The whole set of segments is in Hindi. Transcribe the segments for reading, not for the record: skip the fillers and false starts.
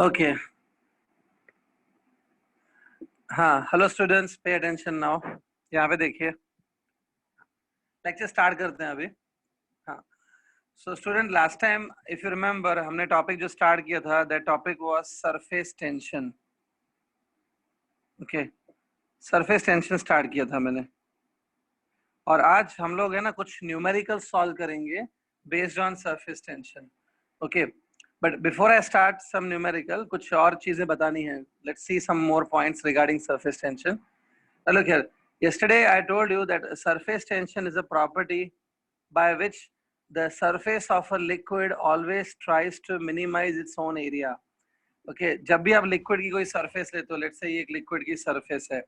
ओके हाँ, hello students, pay attention now. यहाँ पे देखिए, लेक्चर स्टार्ट करते हैं अभी। हाँ, so student, last time if you remember हमने टॉपिक जो स्टार्ट किया था, that topic was surface tension. Okay, surface tension start किया था मैंने, और आज हम लोग है ना कुछ न्यूमेरिकल सॉल्व करेंगे based on surface tension. Okay, but before I start some numerical, कुछ और चीजें बतानी है। Let's see some more points regarding surface tension. Look here. Yesterday I told you that surface tension is a property by which the surface of a liquid always tries to minimize its own area. Okay, जब भी आप लिक्विड की कोई सरफेस लेते हो, लेट्स से ये एक लिक्विड की सरफेस है,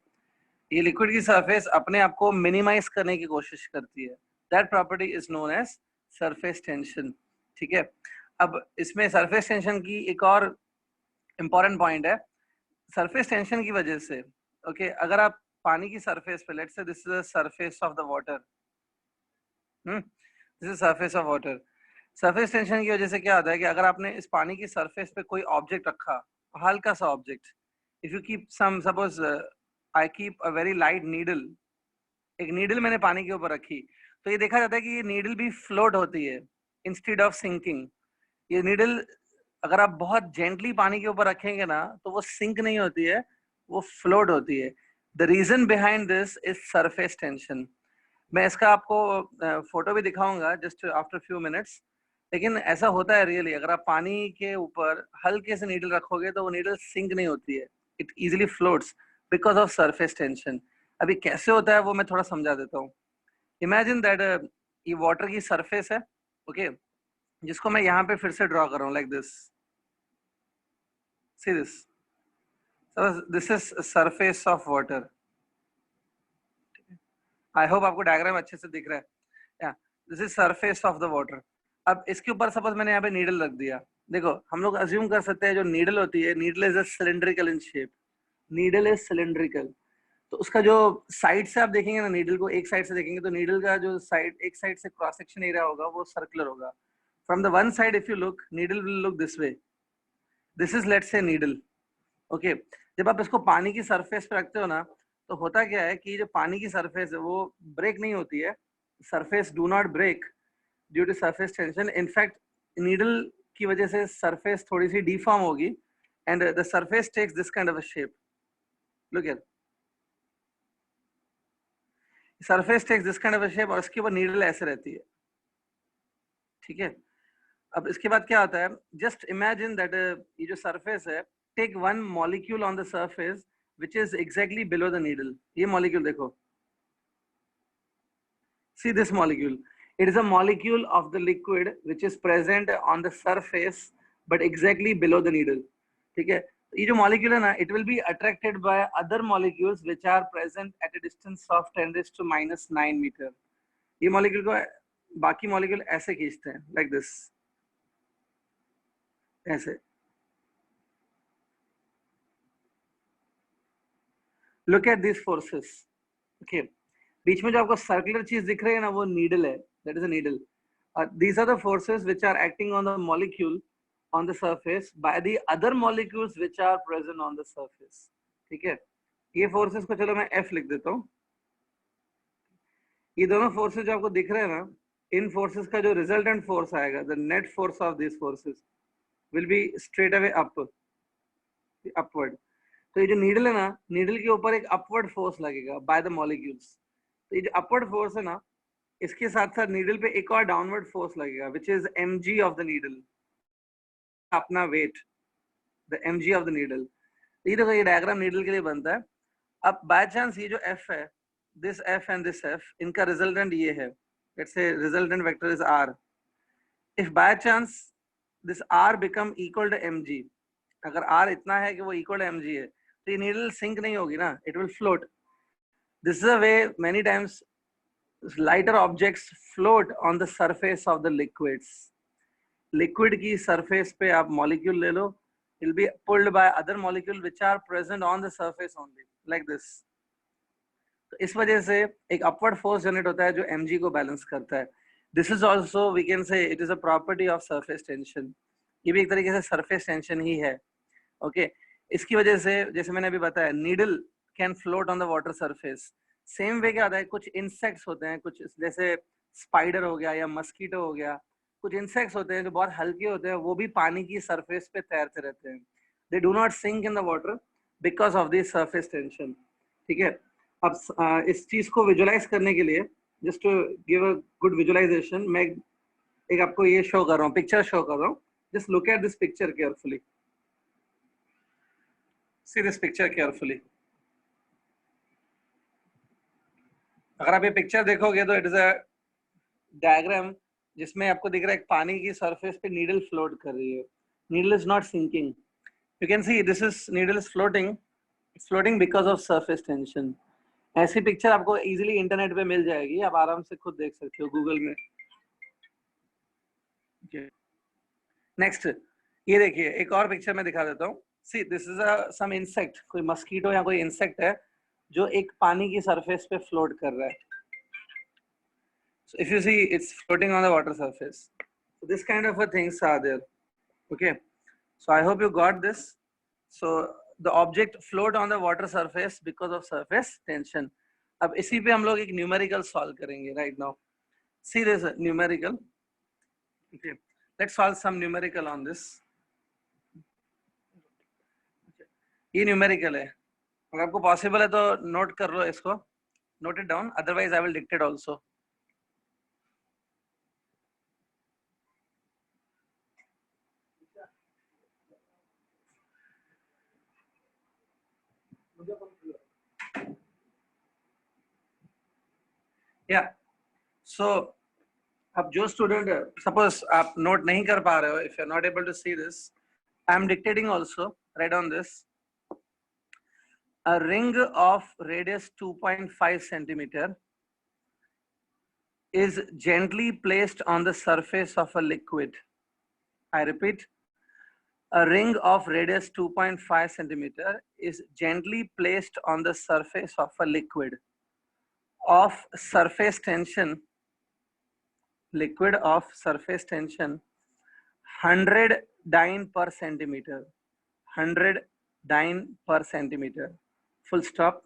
ये लिक्विड की सरफेस अपने आप को मिनिमाइज करने की कोशिश करती है। That property is known as surface tension. ठीक है, अब इसमें सरफेस टेंशन की एक और इंपॉर्टेंट पॉइंट है। सरफेस टेंशन की वजह से अगर आप पानी की सरफेस पे, let's say this is the surface of the water, this is surface of water. Surface tension की वजह से क्या होता है कि अगर आपने इस पानी की सरफेस पे कोई ऑब्जेक्ट रखा, हल्का सा object, if you keep some, suppose I keep a very light needle, एक नीडल मैंने पानी के ऊपर रखी, तो ये देखा जाता है कि ये नीडल भी फ्लोट होती है इंस्टेड ऑफ सिंकिंग। ये नीडल अगर आप बहुत जेंटली पानी के ऊपर रखेंगे ना, तो वो सिंक नहीं होती है, वो फ्लोट होती है। The reason behind this is surface tension. मैं इसका आपको फोटो भी दिखाऊंगा जस्ट आफ्टर फ्यू मिनट्स। लेकिन ऐसा होता है रियली, अगर आप पानी के ऊपर हल्के से नीडल रखोगे तो वो नीडल सिंक नहीं होती है, it easily floats because of surface tension. अभी कैसे होता है वो मैं थोड़ा समझा देता हूँ। इमेजिन दैट ये वाटर की सरफेस है, ओके, जिसको मैं यहाँ पे फिर से ड्रॉ कर रहा हूँ like this. See this, this is surface of water. I hope आपको डायग्राम अच्छे से दिख रहा है। This is surface of the water. अब इसके ऊपर सपोज मैंने यहाँ पे नीडल रख दिया। देखो, हम लोग अज्यूम कर सकते हैं जो नीडल होती है, needle is a cylindrical in shape. Needle is cylindrical, तो उसका जो साइड से आप देखेंगे ना, नीडल को एक साइड से देखेंगे तो नीडल का जो साइड, एक साइड से क्रॉस सेक्शन एरिया होगा वो सर्कुलर होगा। From the one side if you look, needle will look this way. This is let's say needle. Okay, जब आप इसको पानी की सरफेस पे रखते हो ना, तो होता क्या है कि जो पानी की सरफेस है वो ब्रेक नहीं होती है। Surface do not break due to surface tension. In fact needle की वजह से सरफेस थोड़ी सी डिफॉर्म होगी and the surface takes this kind of a shape. Look at, surface takes this kind of a shape, और इसके ऊपर नीडल ऐसे रहती है। ठीक है, अब इसके बाद क्या होता है, जस्ट इमेजिन दैट ये जो सरफेस है, take one molecule on the surface which is exactly below the needle. ये molecule देखो, see this molecule, it is a molecule of the liquid which is present on the surface but exactly below the needle. ठीक है, ये जो molecule है ना, it will be attracted by other molecules which are present at a distance of 10⁻⁹ meter. ये molecule को बाकी molecule ऐसे खींचते हैं like this, ऐसे। Look at these forces. Okay, बीच में जो आपको सर्कुलर चीज दिख रही है ना, वो नीडल है, that is a needle. These are the forces which are acting on the molecule on the surface by the other molecules which are present on the surface. ठीक है, ये forces को चलो मैं F लिख देता हूँ। ये दोनों forces जो आपको दिख रहे हैं ना, इन forces का जो resultant force आएगा, the net force of these forces will be straight away upward. तो ये जो नीडल है ना, नीडल के ऊपर एक अपवर्ड फोर्स लगेगा बाय द मॉलिक्यूल्स। तो ये जो अपवर्ड फोर्स है ना, इसके साथ साथ नीडल पे एक और डाउनवर्ड फोर्स लगेगा which is mg of the needle, अपना weight, the mg of the needle. ये देखो, ये डायग्राम नीडल के लिए बनता है। अब बाय चांस ये जो f है, this f and this f, इनका रिजल्टेंट ये है, let's say resultant vector is r। If by chance this r become equal to mg, अगर r इतना है कि वो इक्वल टू mg है, तो ये नीडल सिंक नहीं होगी ना, it will float. This is a way many times lighter objects float on the surface of the liquids. Liquid की surface पे आप molecule ले लो, it will be pulled by other molecule which are present on the surface only, like this. तो इस वजह से एक upward force generate होता है जो mg को balance करता है। This is also, we can say, it is a property of surface tension. ये भी एक तरीके से surface tension ही है। ओके इसकी वजह से जैसे मैंने अभी बताया needle can float on the water surface. Same वे क्या होता है, कुछ इंसेक्ट्स होते हैं, कुछ जैसे स्पाइडर हो गया या मस्कीटो हो गया, कुछ इंसेक्ट्स होते हैं जो बहुत हल्के होते हैं, वो भी पानी की सरफेस पे तैरते रहते हैं। They do not sink in the water because of this surface tension. ठीक है, अब इस चीज को विजुलाइज करने के लिए, just to give a good visualisation, मैं एक आपको ये शो कर रहा हूँ, पिक्चर शो कर रहा हूँ। Just look at this picture carefully, see this picture carefully. अगर आप ये पिक्चर देखोगे तो इट इज अ डायग्राम जिसमें आपको दिख रहा है एक पानी की सरफेस पे नीडल फ्लोट कर रही है। Needle is not sinking, you can see this is needle is floating, it's floating because of surface tension. ऐसी पिक्चर आपको इजीली इंटरनेट पे मिल जाएगी, आप आराम से खुद देख सकते हो गूगल में। नेक्स्ट ये देखिए एक और पिक्चर में दिखा देता हूँ। See this is a some insect, कोई मस्कीटो या कोई इंसेक्ट है जो एक पानी की सरफेस पे फ्लोट कर रहा है। So if you see, it's floating on the water surface. So this kind of a things are there. Okay. So I hope you got this. So the object float on the water surface because of surface tension. अब इसी पे हम लोग एक numerical solve करेंगे right now. See this numerical. Okay. Let's solve some numerical on this. ये numerical है. अगर आपको possible है तो note कर लो इसको. Note it down. Otherwise I will dictate also. Yeah. So अब जो स्टूडेंट सपोज आप नोट नहीं कर पा रहे हो, if you are not able to see this, I am dictating also, write on this. A ring of radius 2.5 centimeter is gently placed on the surface of a liquid. I repeat, a ring of radius 2.5 centimeter is gently placed on the surface of a liquid of surface tension, liquid of surface tension 100 dyne per centimeter, 100 dyne per centimeter, full stop.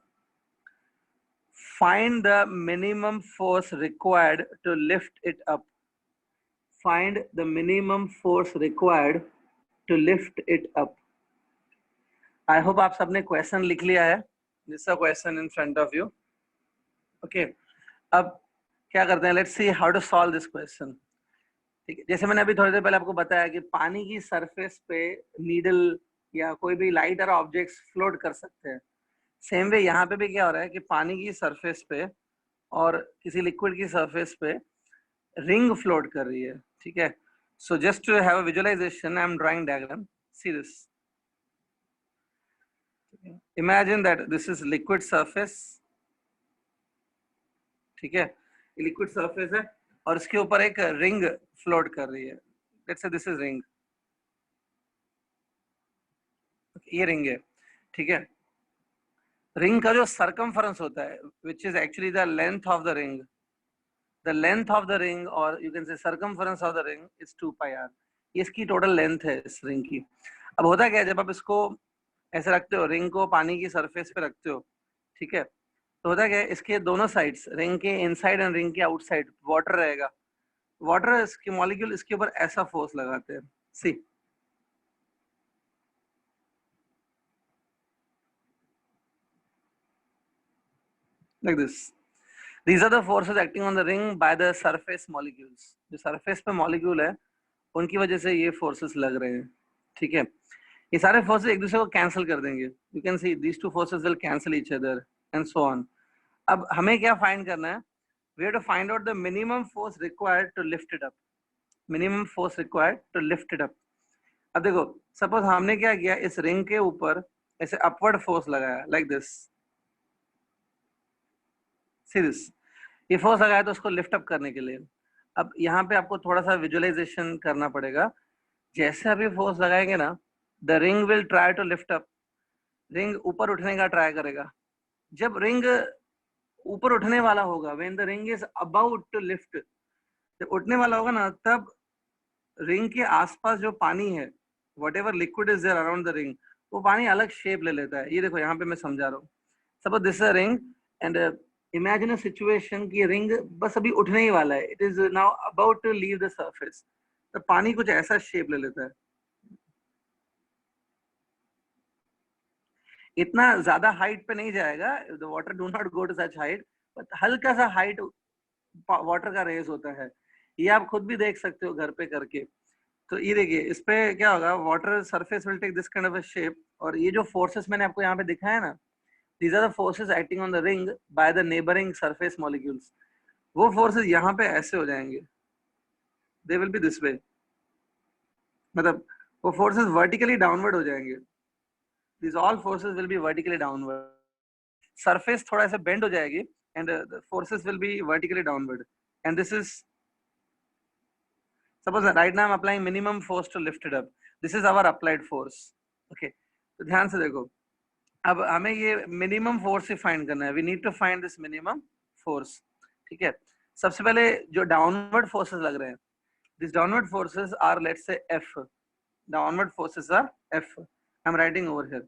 Find the minimum force required to lift it up. Find the minimum force required to lift it up. I hope आप सबने क्वेश्चन लिख लिया है. This is a question in front of you. Okay. अब क्या करते हैं? Let's see how to solve this question. ठीक है, जैसे मैंने अभी थोड़ी देर पहले आपको बताया कि पानी की सरफेस पे नीडल या कोई भी लाइटर ऑब्जेक्ट्स फ्लोट कर सकते हैं। सेम वे यहाँ पे भी क्या हो रहा है कि पानी की सरफेस पे और किसी लिक्विड की सरफेस पे रिंग फ्लोट कर रही है। ठीक है, so just to have a visualisation, I am drawing diagram. See this, imagine that this is liquid surface. ठीक है, लिक्विड सरफेस है और इसके ऊपर एक रिंग फ्लोट कर रही है। Let's say this is ring, ये रिंग है। ठीक है, रिंग का जो सरकमफरेंस होता है, which is actually the length of the ring, the length of the ring, or you can say circumference of the ring, is 2 pi r. ये इसकी टोटल लेंथ है इस रिंग की। अब होता क्या है, जब आप इसको ऐसे रखते हो, रिंग को पानी की सरफेस पे रखते हो, ठीक है, तो होता क्या है, इसके दोनों साइड्स, रिंग के इनसाइड एंड रिंग के आउटसाइड वाटर रहेगा। वाटर इसके मॉलिक्यूल इसके ऊपर ऐसा फोर्स लगाते हैं। See, like this, these are the forces acting on the ring by the surface molecules. जो सरफेस पे मॉलिक्यूल है उनकी वजह से ये फोर्सेस लग रहे हैं। ठीक है, ये सारे फोर्सेस एक दूसरे को कैंसिल कर देंगे। You can C these two forces will cancel each other and so on. अब हमें क्या फाइंड करना है? We have to find out the minimum force required to lift it up. Minimum force required to lift it up. अब देखो, सपोज हमने क्या किया, इस रिंग के ऊपर ऐसे अपवर्ड फोर्स लगाया, लाइक दिस, सी दिस, ये फोर्स लगाया तो उसको लिफ्ट अप करने के लिए। अब यहाँ पे आपको थोड़ा सा विजुअलाइजेशन करना पड़ेगा। जैसे आप ये फोर्स लगाएंगे ना, the ring will try to lift up, ring ऊपर उठने का ट्राई करेगा। जब रिंग ऊपर उठने वाला होगा, when the ring is about to lift, जब उठने वाला होगा ना, तब रिंग के आसपास जो पानी है, whatever liquid is there around the ring, वो पानी अलग शेप ले लेता है। ये देखो यहाँ पे मैं समझा रहा हूँ। Suppose this a ring and imagine a situation की रिंग बस अभी उठने ही वाला है, it is now about to leave the surface, तो पानी कुछ ऐसा शेप ले लेता है। इतना ज्यादा हाइट पे नहीं जाएगा, the water do not go to such height, but हल्का सा हाइट वाटर का रेज होता है। ये आप खुद भी देख सकते हो घर पे करके। तो ये देखिए इस पे क्या होगा, water surface will take this kind of a shape, और ये जो फोर्सेस मैंने आपको यहाँ पे दिखाया ना, these are the forces acting on the ring by the neighboring surface molecules, वो फोर्सेस यहाँ पे ऐसे हो जाएंगे, they will be this way, मतलब वो फोर्सेस वर्टिकली डाउनवर्ड हो जाएंगे, these all forces will be vertically downward, surface थोड़ा सा bend हो जाएगी and the forces will be vertically downward, and this is suppose right now I'm applying minimum force to lift it up, this is our applied force, okay। तो ध्यान से देखो, अब हमें ये मिनिमम फोर्स ही फाइंड करना है, we need to find this minimum force, ठीक है। सबसे पहले जो डाउनवर्ड फोर्सेस लग रहे हैं, this downward forces are let's say F, downward forces are F, I'm writing over here,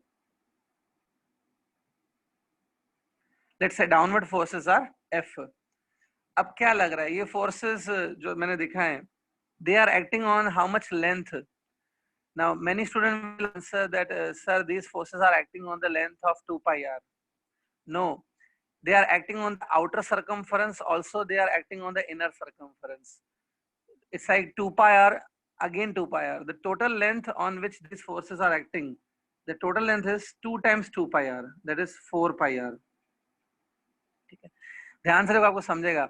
let's say downward forces are F. अब क्या लग रहा है, ये फोर्सेस जो मैंने दिखाए, they are acting on how much length. Now many students will answer that sir, these forces are acting on the length of 2 pi r. No, they are acting on the outer circumference, also they are acting on the inner circumference. It's like 2 pi r, again 2 pi r, the total length on which these forces are acting, the total length is 2 times 2 pi r, that is 4 pi r, ठीक है। ध्यान से देखो, आपको समझेगा,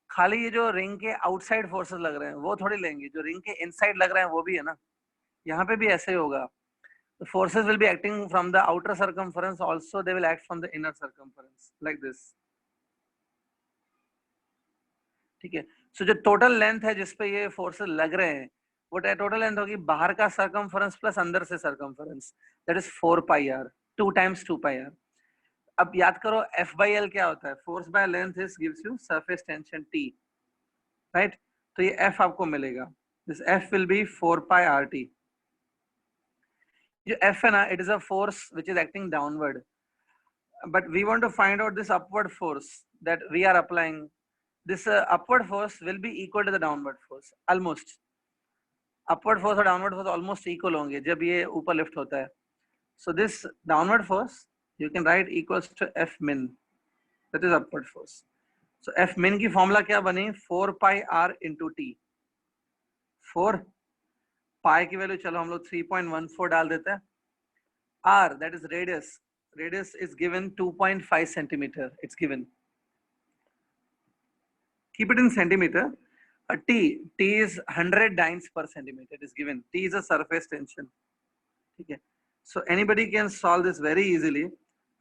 खाली ये जो रिंग के आउटसाइड फोर्सेस लग रहे हैं वो थोड़ी लेंगे, जो रिंग के इनसाइड लग रहे हैं वो भी है ना, यहाँ पे भी ऐसे ही होगा। The forces will be acting from the outer circumference, also they will act from the inner circumference, like this, ठीक है। सो जो टोटल लेंथ है जिसपे ये फोर्सेस लग रहे हैं, वो टोटल लेंथ होगी बाहर का सर्कमफरेंस प्लस अंदर से circumference, that is 4 pi R, 2 times 2 pi R. अब याद करो एफ बाई एल क्या होता है, force by length is gives you surface tension T, right. तो ये एफ आपको मिलेगा, this F will be 4 pi R T. जो एफ है ना, it is a force which is acting downward, but we want to find out this upward force that we are applying. This upward force will be equal to the downward force, almost, upward force और downward force almost equal होंगे जब ये ऊपर lift होता है। So this downward force you can write equals to F min, that is upward force. So F min की formula क्या बनी, 4 pi r into t, 4 pi की वैल्यू चलो हम लोग 3.14 डाल देते हैं, r that is radius, radius is given 2.5 centimeter, it's given, keep it in centimeter. T is 100 dynes per centimeter, it is given, T is a surface tension, ठीक है। So anybody can solve this very easily,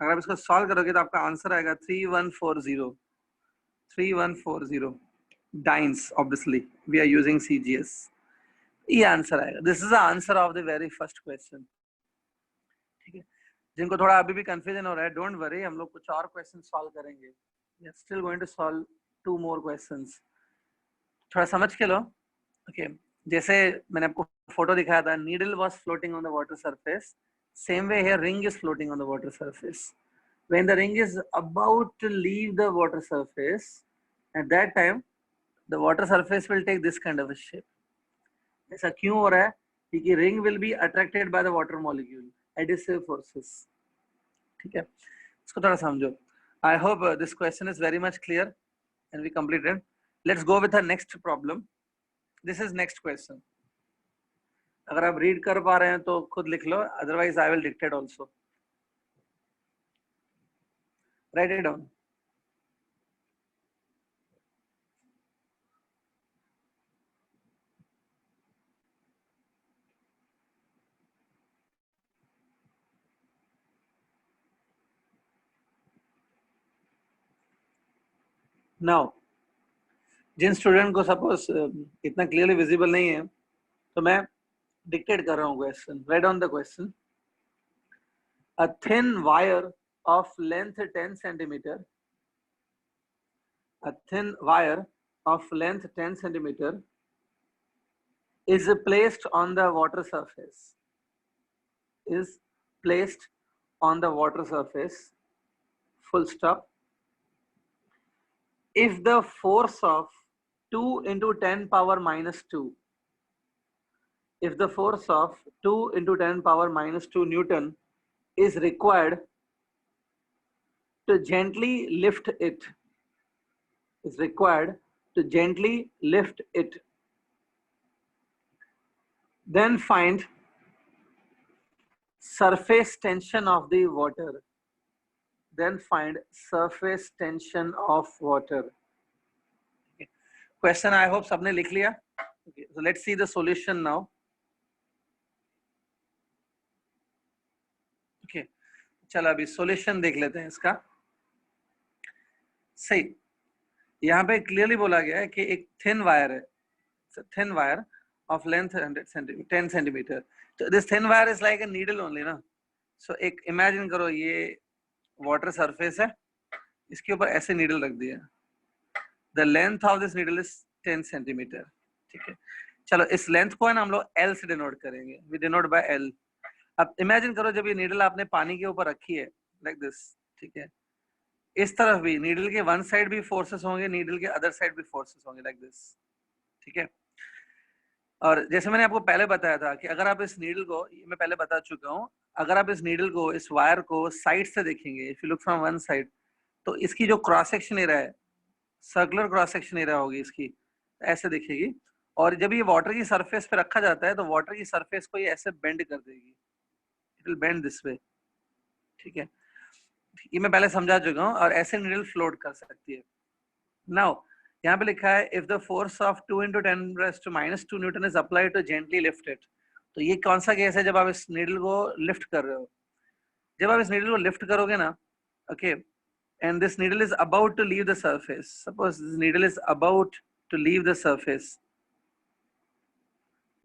अगर आप इसको सॉल्व करोगे तो आपका आंसर आएगा 3140, 3140 dynes, obviously we are using CGS, ये आंसर आएगा, this is the answer of the very first question, ठीक है। जिनको थोड़ा अभी भी कंफ्यूजन हो रहा है, डोंट वरी, हम लोग कुछ और क्वेश्चन सॉल्व करेंगे, we are still going to solve 2 more questions, थोड़ा समझ के लो, ओके। जैसे मैंने आपको फोटो दिखाया था, needle was floating on the water surface, same way here ring is floating on the water surface, when the ring is about to leave the water surface, at that time the water surface will take this kind of a shape. ऐसा क्यों हो रहा है, क्योंकि ring will be attracted by the water molecule, adhesive forces, ठीक है। इसको थोड़ा समझो। I hope this question is very much clear and we completed. Let's go with the next problem. This is next question, अगर आप रीड कर पा रहे हैं तो खुद लिख लो, otherwise I will dictate also, write it down. Now जिन स्टूडेंट को सपोज इतना क्लियरली विजिबल नहीं है, तो मैं डिक्टेट कर रहा हूँ question, write down the question. A thin wire of length 10 centimeter, a thin wire of length 10 centimeter is placed on the water surface, is placed on the water surface, full stop. If the force of 2 into 10 power minus 2, if the force of 2 into 10 power minus 2 Newton is required to gently lift it, then find surface tension of the water. Question I hope सबने लिख लिया. Okay, so let's see the solution now. Okay, चलो अभी solution देख लेते हैं इसका. सही, यहाँ पे क्लियरली बोला गया है कि एक थिन वायर है, thin wire of length 10 centimeter. So this thin wire is like a needle only ना. So एक imagine करो ये water surface है, इसके ऊपर ऐसे needle रख दिया. The length of this needle is 10 centimeter. ठीक है, चलो इस length को है ना हम लोग L से denote करेंगे. We denote by L. अब imagine करो जब ये needle आपने पानी के ऊपर रखी है like this, ठीक है, इस तरफ भी needle के one side भी forces होंगे, needle के other side भी forces होंगे like this. ठीक है, और जैसे मैंने आपको पहले बताया था कि अगर आप इस नीडल को, मैं पहले बता चुका हूँ, अगर आप इस नीडल को, इस वायर को साइड से देखेंगे, if you look from one side, तो इसकी जो क्रॉस सेक्शन एरिया है, सर्कुलर क्रॉस सेक्शन एरिया होगी इसकी, ऐसे दिखेगी. और जब ये वाटर की सरफेस पे रखा जाता है तो वाटर की सरफेस को ये ऐसे बेंड कर देगी, it will bend this way. ठीक है, ये मैं पहले समझा चुका हूँ. और ऐसे नीडल फ्लोट कर सकती है. नाउ यहाँ पे लिखा है if the force of 2 into 10 raised to minus 2 Newton is applied to gently lift it. तो ये कौन सा केस है जब आप इस नीडल को लिफ्ट कर रहे हो? जब आप इस नीडल को लिफ्ट करोगे ना, okay, and this needle is about to leave the surface. Suppose this needle is about to leave the surface.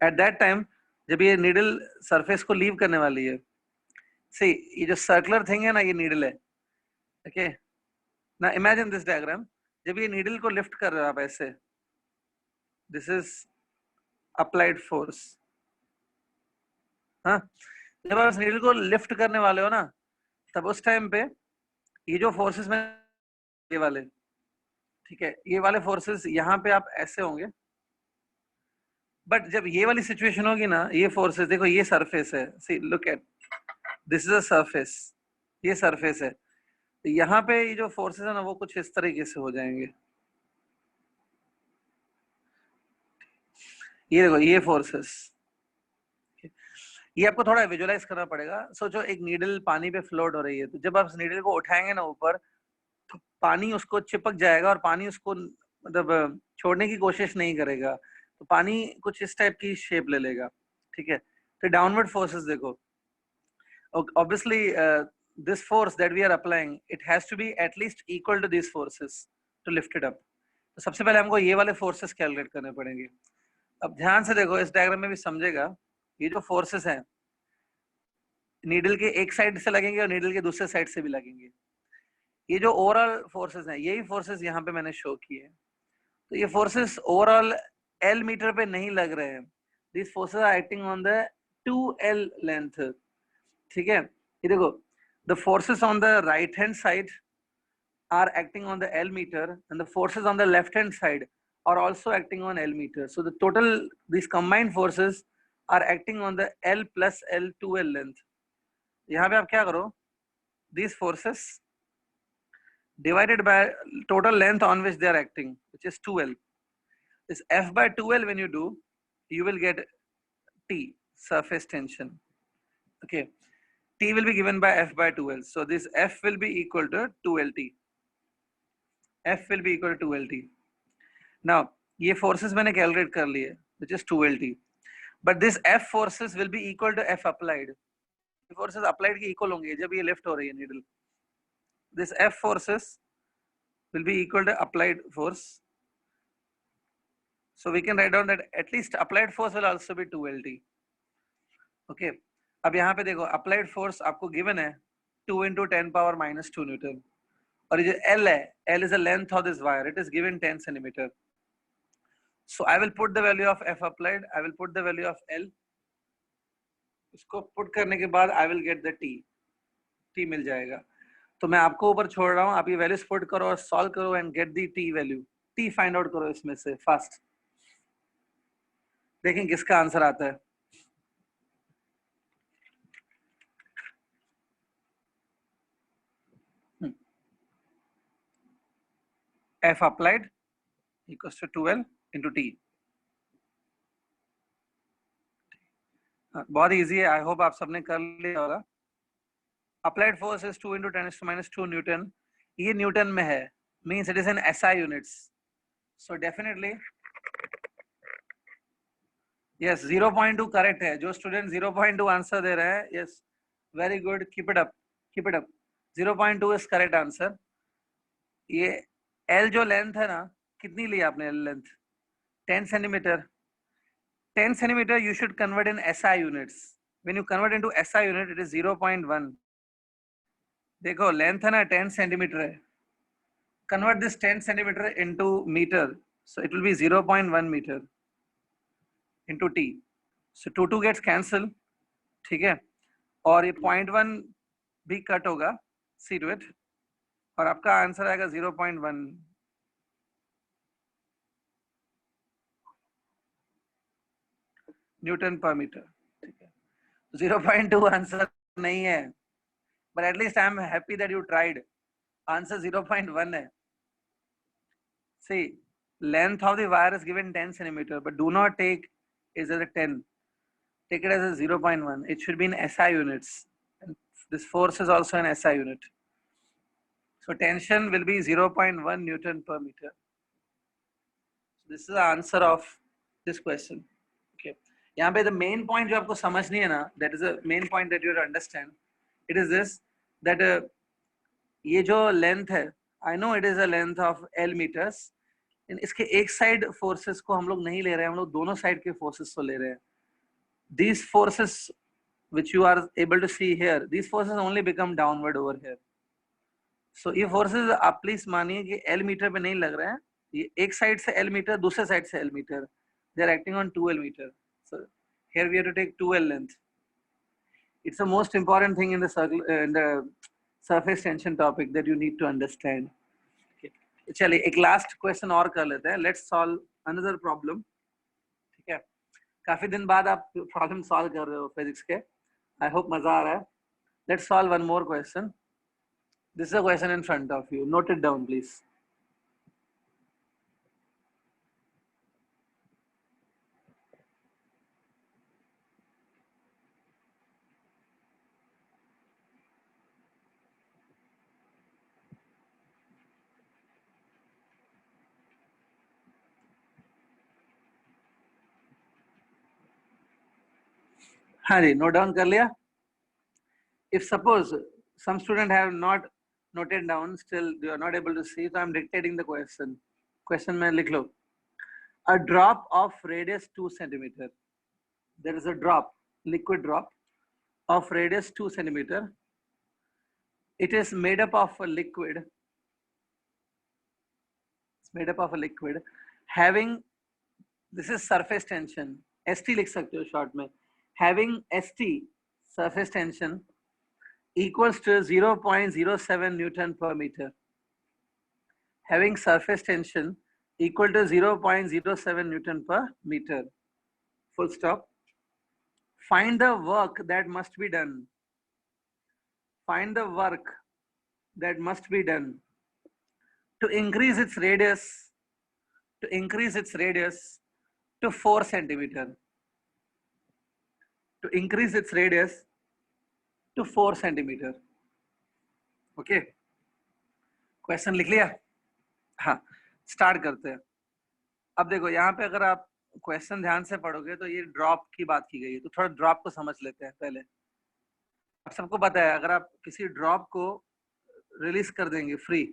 At that time, जब ये needle surface को leave करने वाली है, see ये जो circular thing है ना, ये needle है, okay. Now imagine this diagram. जब ये needle को lift कर रहे हो आप ऐसे, this is applied force. हाँ, जब आप इस needle को lift करने वाले हो ना, तब उस टाइम पे ये जो forces में ये वाले, ठीक है, ये वाले फोर्सेस यहाँ पे आप ऐसे होंगे. बट जब ये वाली सिचुएशन होगी ना, ये फोर्सेस देखो, ये सरफेस है, see look at this is a surface, ये सरफेस है, तो यहाँ पे ये जो फोर्सेस है ना वो कुछ इस तरीके से हो जाएंगे. ये देखो ये फोर्सेस, ये आपको थोड़ा विजुअलाइज करना पड़ेगा. सोचो एक नीडल पानी पे फ्लोट हो रही है, तो जब आप इस नीडल को उठाएंगे ना ऊपर, तो पानी उसको चिपक जाएगा और पानी उसको मतलब छोड़ने की कोशिश नहीं करेगा, तो पानी कुछ इस टाइप की शेप ले लेगा. ठीक है, तो डाउनवर्ड फोर्सेस देखो, obviously this force that we are applying, it has to be at least equal to this forces to lift it up. तो सबसे पहले हमको ये वाले फोर्सेस कैलकुलेट करने पड़ेंगे. अब ध्यान से देखो, इस डायग्राम में भी समझेगा, ये जो फोर्सेस हैं नीडल के एक साइड से लगेंगे और नीडल के दूसरे साइड से भी लगेंगे. ये जो ओवरऑल फोर्सेस हैं, यही फोर्सेस यहाँ पे मैंने शो किए हैं. तो ये फोर्सेस ओवरऑल L मीटर पे नहीं लग रहे हैं. These forces are acting on the 2L length. ठीक है, ये देखो, the forces on the right hand side are acting on the L meter and the forces on the left hand side are also acting on L meter. So the total, these combined forces are acting on the L plus L 2L length. यहाँ पे आप क्या करो, these forces divided by total length on which they are acting, which is 2L. This F by 2L, when you do, you will get T, surface tension. Okay, T will be given by F by 2L. So this F will be equal to 2LT. F will be equal to 2LT. Now, ये forces मैंने calculate कर लिए, which is 2LT. But this F forces will be equal to F applied. Forces applied की equal होंगे जब ये lift हो रही है needle. This F forces will be equal to applied force. So we can write down that at least applied force will also be 2LT. Okay. अब यहाँ पे देखो, applied force आपको given है 2 into 10 power minus 2 Newton. और ये जो L है, L is the length of this wire. It is given 10 centimeter. So I will put the value of F applied. I will put the value of L. इसको पुट करने के बाद I will get the T मिल जाएगा। तो मैं आपको ऊपर छोड़ रहा हूँ, आप ये वैल्यूज पुट करो और सॉल्व करो and get the T value, T find out करो इसमें से फास्ट। देखें किसका आंसर आता है। F applied equals to 2L into T। बहुत इजी है, आई होप आप सबने कर लिया होगा। Applied force is 2 into 10⁻² Newton. ये न्यूटन में है, means it is in SI units. So definitely yes 0.2 correct है। जो स्टूडेंट 0.2 आंसर दे रहे हैं, yes very good, keep it up, keep it up. 0.2 is correct answer. ये L जो लेंथ है ना, कितनी ली आपने L length? 10 centimetre. 10 centimeter you should convert in SI units. When you convert into SI unit, it is 0.1. देखो लेंथ है ना 10 सेंटीमीटर है, convert this 10 centimeter into meter, so it will be 0.1 meter into T. So 2 gets cancel, ठीक है, और ये 0.1 भी कट होगा, see to it, और आपका आंसर आएगा 0.1 न्यूटन पर मीटर। ठीक है, 0.2 आंसर नहीं है, but at least I am happy that you tried. Answer 0.1 है। See, length of the wire is given 10 centimeter, but do not take is as a 10. Take it as a 0.1. It should be in SI units. And this force is also in SI unit. So tension will be 0.1 Newton per meter. So this is the answer of this question. Okay. यहाँ पे the main point जो आपको समझनी है ना, that is the main point that you have to understand. It is this, that ये जो length है, I know it is a length of L meters. इसके एक साइड फोर्सेस को हम लोग नहीं ले रहे हैं, हम लोग दोनों साइड के फोर्सेस को ले रहे हैं। These forces which you are able to see here, these forces only become downward over here. So ये forces आप प्लीज मानिए कि L मीटर पे नहीं लग रहे हैं, ये एक साइड से L मीटर, दूसरे साइड से L metre, they are acting on 2L meter. So here we have to take 2L length. It's the most important thing in the circle, in the surface tension topic that you need to understand. चलिए एक लास्ट क्वेश्चन और कर लेते हैं। Let's solve another problem. ठीक है, काफी दिन बाद आप प्रॉब्लम सॉल्व कर रहे हो फिजिक्स के, आई होप मजा आ रहा है। Let's solve one more question. This is a question in front of you, note it down please. हाँ जी, नोट डाउन कर लिया। If suppose some student have not noted down, still they are not able to see, so I am dictating the question. Question में लिख लो। A drop of radius 2 centimeter. There is a drop, liquid drop of radius 2 centimeter. It is made up of a liquid. It's made up of a liquid having, this is surface tension, ST लिख सकते हो short में, having ST surface tension equals to 0.07 Newton per meter. Having surface tension equal to 0.07 Newton per meter. Full stop. Find the work that must be done. Find the work that must be done to increase its radius, to 4 centimeter. To increase its radius to 4 centimeter. Okay. Question लिख लिया? हाँ, स्टार्ट करते हैं। अब देखो यहाँ पे अगर आप क्वेश्चन ध्यान से पढ़ोगे तो ये ड्रॉप की बात की गई है, तो थोड़ा ड्रॉप को समझ लेते हैं पहले। आप सबको पता है अगर आप किसी ड्रॉप को रिलीज कर देंगे फ्री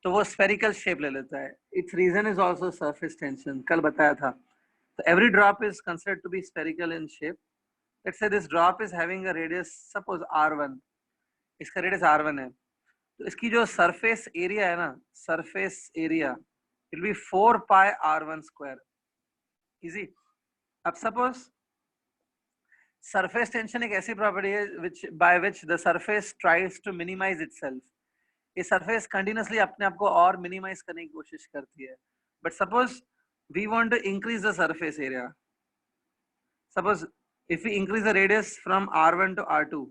तो वो स्फेरिकल शेप ले लेता है। Its reason is also surface tension, कल बताया था। तो every drop is considered to be spherical in shape. Let's say this drop is having a radius suppose r1, इसका रेडियस r1 है, तो इसकी जो सरफेस एरिया है ना, surface area it will be 4 pi r1 square. Easy. अब सपोज सरफेस टेंशन एक ऐसी प्रॉपर्टी है by which the surface tries to minimise itself. ये सरफेस कंटिन्यूअसली अपने आप को और मिनिमाइज करने की कोशिश करती है। But suppose we want to increase the surface area, suppose if we increase the radius from r1 to r2,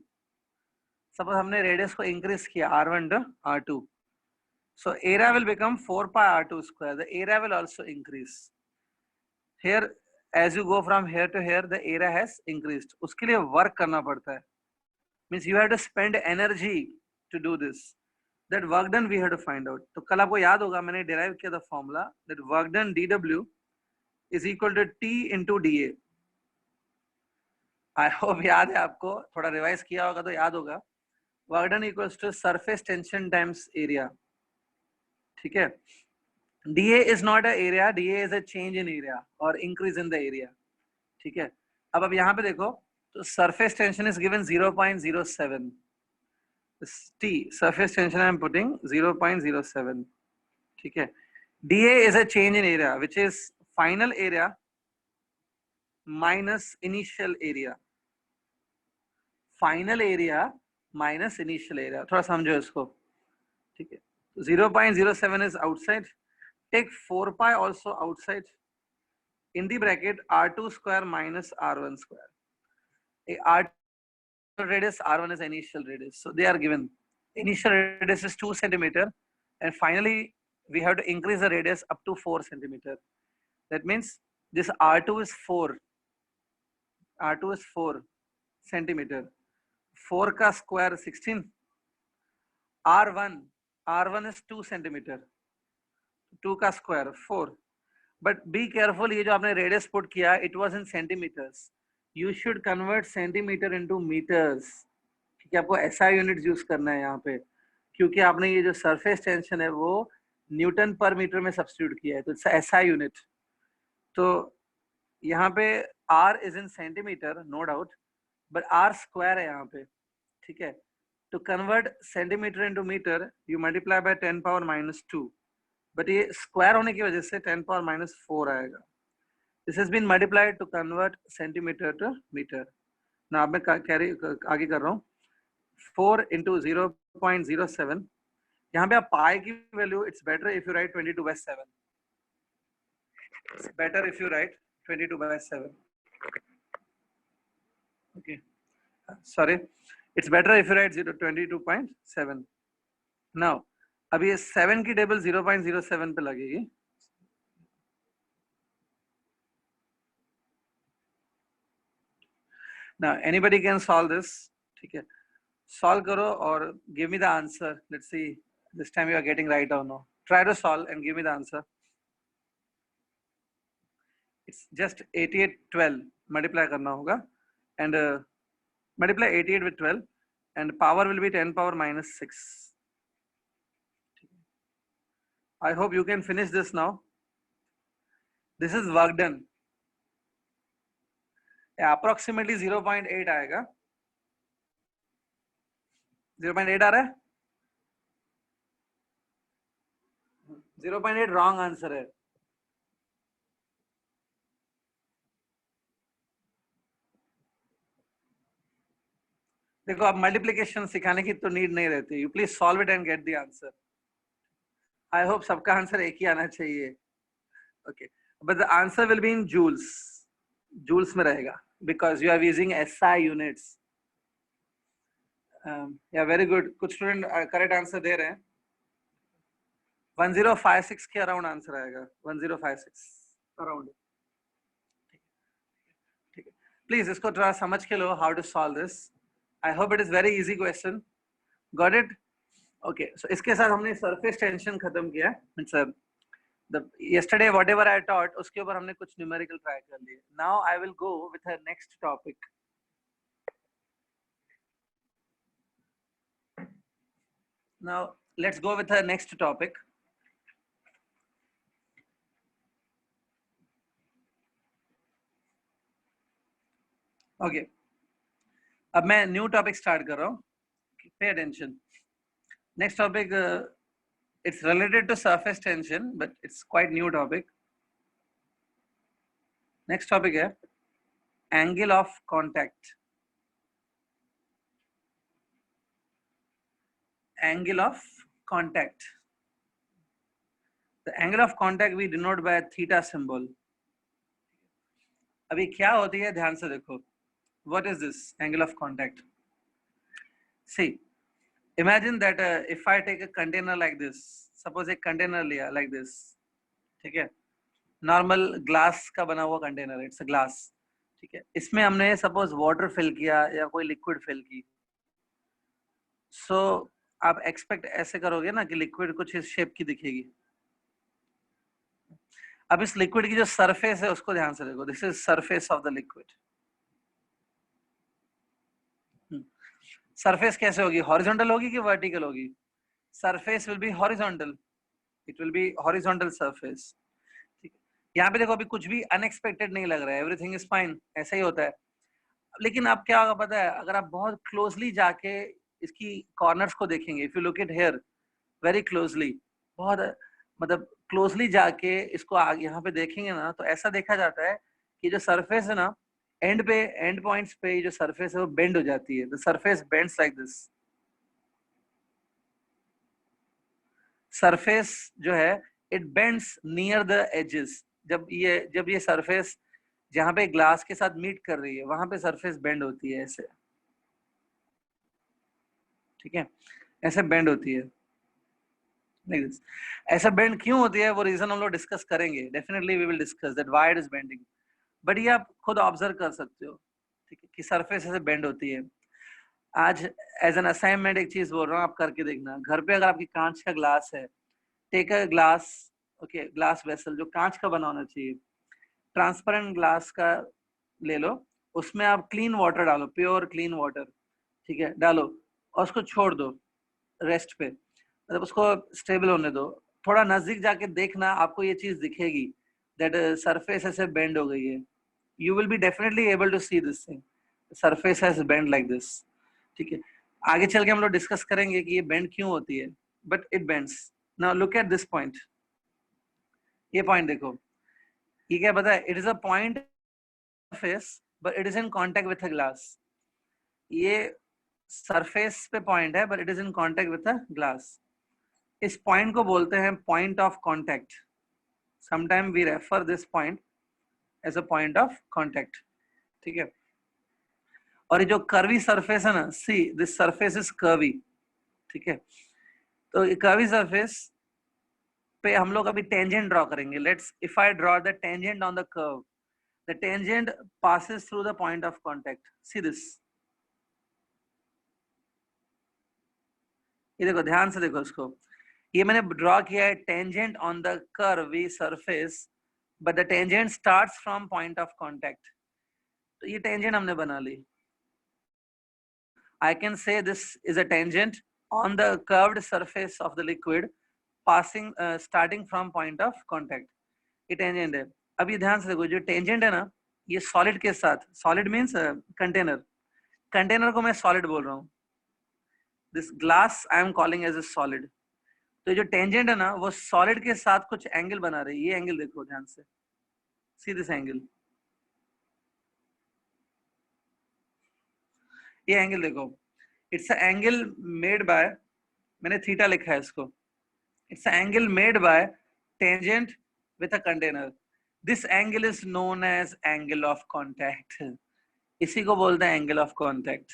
suppose हमने रेडियस को इंक्रीज किया r1 to r2, so area will become 4 pi r2 square, the area will also increase here as you go from here to here, the area has increased। उसके लिए वर्क करना पड़ता है, means you have to spend energy to do this, that work done we have to find out। तो कल आपको याद होगा मैंने derive किया था formula that work done dw is equal to t into dA। I hope याद है आपको, थोड़ा रिवाइज किया होगा तो याद होगा। Work done equals to surface tension times area, ठीक है। dA is not a area, dA is a change in area or increase in the area, ठीक है। अब यहाँ पे देखो तो surface tension is given 0.07, T surface tension I am putting 0.07, ठीक है। dA is a change in area which is final area minus initial area, final area minus initial area, थोड़ा समझो इसको, ठीक है। 0.07 is outside, take 4 pi also outside, in the bracket r2 square minus r1 square, r2 radius, r1 is initial radius, so they are given, initial radius is 2 centimeter and finally we have to increase the radius up to 4 centimeter, that means this r2 is 4 centimeter, 4 का स्क्वायर 16, r1 is 2 centimeter, 2 का स्क्वायर 4, बट बी केयरफुल, ये जो आपने रेडियस पुट किया it was in centimetres, you should convert centimetre into metres, ठीक है। आपको एसआई यूनिट यूज करना है यहाँ पे, क्योंकि आपने ये जो सरफेस टेंशन है वो न्यूटन पर मीटर में सब्स्टिट्यूट किया है, तो इट्स एसआई यूनिट। तो यहाँ पे r is in centimetre no doubt, but r square है यहाँ पे, ठीक है। To convert centimeter into meter, you multiply by 10 power minus 2, but ये square होने की वजह से 10 power minus 4 आएगा। This has been multiplied to convert centimeter to meter। now अब मैं आगे कर रहा हूँ, 4 into 0.07, यहाँ पे आप पाई की value, it's better if you write 22/7, it's better if you write 22/7, okay, sorry, it's better if you write 22.7। now अब ये 7 की टेबल 0.07 पे लगेगी, now anybody can solve this, ठीक है। solve करो और give me the answer, let's see this time you are getting right or no, try to solve and give me the answer। it's just 8812 multiply करना होगा and multiply 88 with 12 and power will be 10 power minus 6। I hope you can finish this now। this is work done, approximately 0.8 आएगा, 0.8 आ रहा है, 0.8 रॉन्ग आंसर है। देखो अब मल्टीप्लिकेशन सिखाने की तो नीड नहीं रहती, you please solve it and get the answer. I hope सबका आंसर एक ही आना चाहिए, okay, but the answer will be in joules, joules में रहेगा because you are using SI units. या वेरी गुड, कुछ स्टूडेंट करेक्ट आंसर दे रहे हैं, 1056 के अराउंड आंसर आएगा, 1056 अराउंड, ठीक है। प्लीज इसको थोड़ा समझ के लो how to solve this, I hope it is very easy question, got it, okay। so इसके साथ हमने surface tension खत्म किया, sir the yesterday whatever I taught उसके ऊपर हमने कुछ numerical try कर लिए। now I will go with her next topic। now let's go with her next topic। okay, अब मैं न्यू टॉपिक स्टार्ट कर रहा हूँ, pay attention. Next topic it's related to surface tension but it's quite new topic। next topic है angle of contact। angle of contact. The angle of contact we denote by a theta symbol. अभी क्या होती है ध्यान से देखो. What is this angle of contact? See, imagine that if I take a container like this, suppose एक container लिया like this, ठीक है, नॉर्मल ग्लास का बना हुआ कंटेनर, इट्स अ ग्लास, ठीक है, इसमें हमने सपोज वाटर फिल किया या कोई लिक्विड फिल की. सो आप एक्सपेक्ट ऐसे करोगे ना कि लिक्विड कुछ इस शेप की दिखेगी. अब इस लिक्विड की जो सरफेस है उसको ध्यान से देखो. This is surface of the liquid. Surface कैसे होगी? हॉरिजॉन्टल होगी कि वर्टिकल होगी? Surface will be horizontal. It will B horizontal surface. ठीक है, यहाँ पे देखो अभी कुछ भी अनएक्सपेक्टेड नहीं लग रहा है. Everything is fine. ऐसा ही होता है. लेकिन अब क्या होगा पता है? अगर आप बहुत क्लोजली जाके इसकी कॉर्नर्स को देखेंगे, if you look it here very closely, बहुत मतलब क्लोजली जाके इसको आगे यहाँ पे देखेंगे ना, तो ऐसा देखा जाता है कि जो सरफेस है ना, एंड पॉइंट्स पे जो सरफेस है वो बेंड हो जाती है. The surface bends like this. Surface जो है it bends near the edges. जब ये सरफेस जहां पे ग्लास के साथ मीट कर रही है वहां पे सरफेस बेंड होती है ऐसे. ठीक है, ऐसे बेंड होती है like this. ऐसा बेंड क्यों होती है वो रीजन हम लोग डिस्कस करेंगे. Definitely we will discuss that why it is bending. But ये आप खुद ऑब्जर्व कर सकते हो, ठीक है, कि सरफेस ऐसे बेंड होती है. आज एज एन असाइनमेंट एक चीज बोल रहा हूँ, आप करके देखना घर पे. अगर आपकी कांच का ग्लास है, take a glass, okay, glass vessel जो कांच का बना होना चाहिए, ट्रांसपेरेंट ग्लास का ले लो. उसमें आप क्लीन वाटर डालो, प्योर क्लीन वाटर, ठीक है, डालो और उसको छोड़ दो रेस्ट पे. मतलब उसको स्टेबल होने दो. थोड़ा नजदीक जाके देखना, आपको ये चीज दिखेगी दैट सरफेस ऐसे बेंड हो गई है. You will be definitely able to see this thing. Surface has bend like this. ठीक है, आगे चल के हम लोग डिस्कस करेंगे कि ये बेंड क्यों होती है, but it bends. Now look at this point. ये पॉइंट देखो, ये क्या पता है? It is a point surface but it is in contact with a glass. ये सरफेस पे पॉइंट है but it is in contact with a glass. इस पॉइंट को बोलते हैं point of contact. Sometime we refer this point as a point of contact. ठीक है, और ये जो कर्वी सरफेस है ना, see this surface is curvy. ठीक है, तो ये कर्वी सरफेस पे हम लोग अभी टेंजेंट ड्रॉ करेंगे. Let's if I draw the tangent on the curve, the tangent passes through the point of contact. See this. ये देखो, ध्यान से देखो इसको. ये मैंने ड्रॉ किया है tangent on the curvy surface, but the tangent starts from point of contact. तो ये टेंजेंट हमने बना ली. I can say this is a tangent on the curved surface of the liquid passing starting from point of contact. ये टेंजेंट है. अब ये ध्यान से देखो, जो टेंजेंट है ना, ये सॉलिड के साथ, सॉलिड मीन्स कंटेनर, कंटेनर को मैं सॉलिड बोल रहा हूँ. This glass I'm calling as a solid. तो जो टेंजेंट है ना वो सॉलिड के साथ कुछ एंगल बना रही है. ये एंगल देखो ध्यान से. See this angle. ये एंगल देखो, it's a angle made by, मैंने थीटा लिखा है इसको. It's a angle made by tangent with a container. This angle is known as angle of contact. इसी को बोलते हैं एंगल ऑफ कांटेक्ट.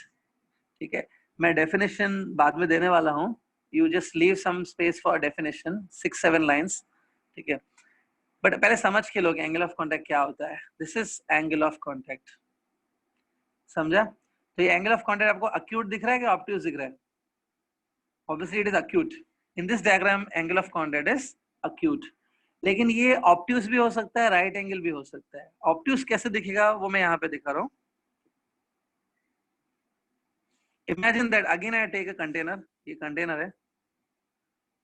ठीक है, मैं डेफिनेशन बाद में देने वाला हूँ. You just leave some space for definition, 6-7 lines. ठीक है, बट पहले समझ के लोग एंगल ऑफ कांटेक्ट क्या होता है. This is angle of contact. समझा? तो ये एंगल ऑफ कांटेक्ट आपको अक्यूट दिख रहा है कि ऑब्ट्यूज दिख रहा है? Obviously it is acute. In this diagram angle of contact is acute. लेकिन ये ऑब्ट्यूज भी हो सकता है, राइट एंगल भी हो सकता है. ऑब्ट्यूज कैसे दिखेगा वो मैं यहाँ पे दिखा रहा हूँ. Imagine that again I take a container. ये कंटेनर है,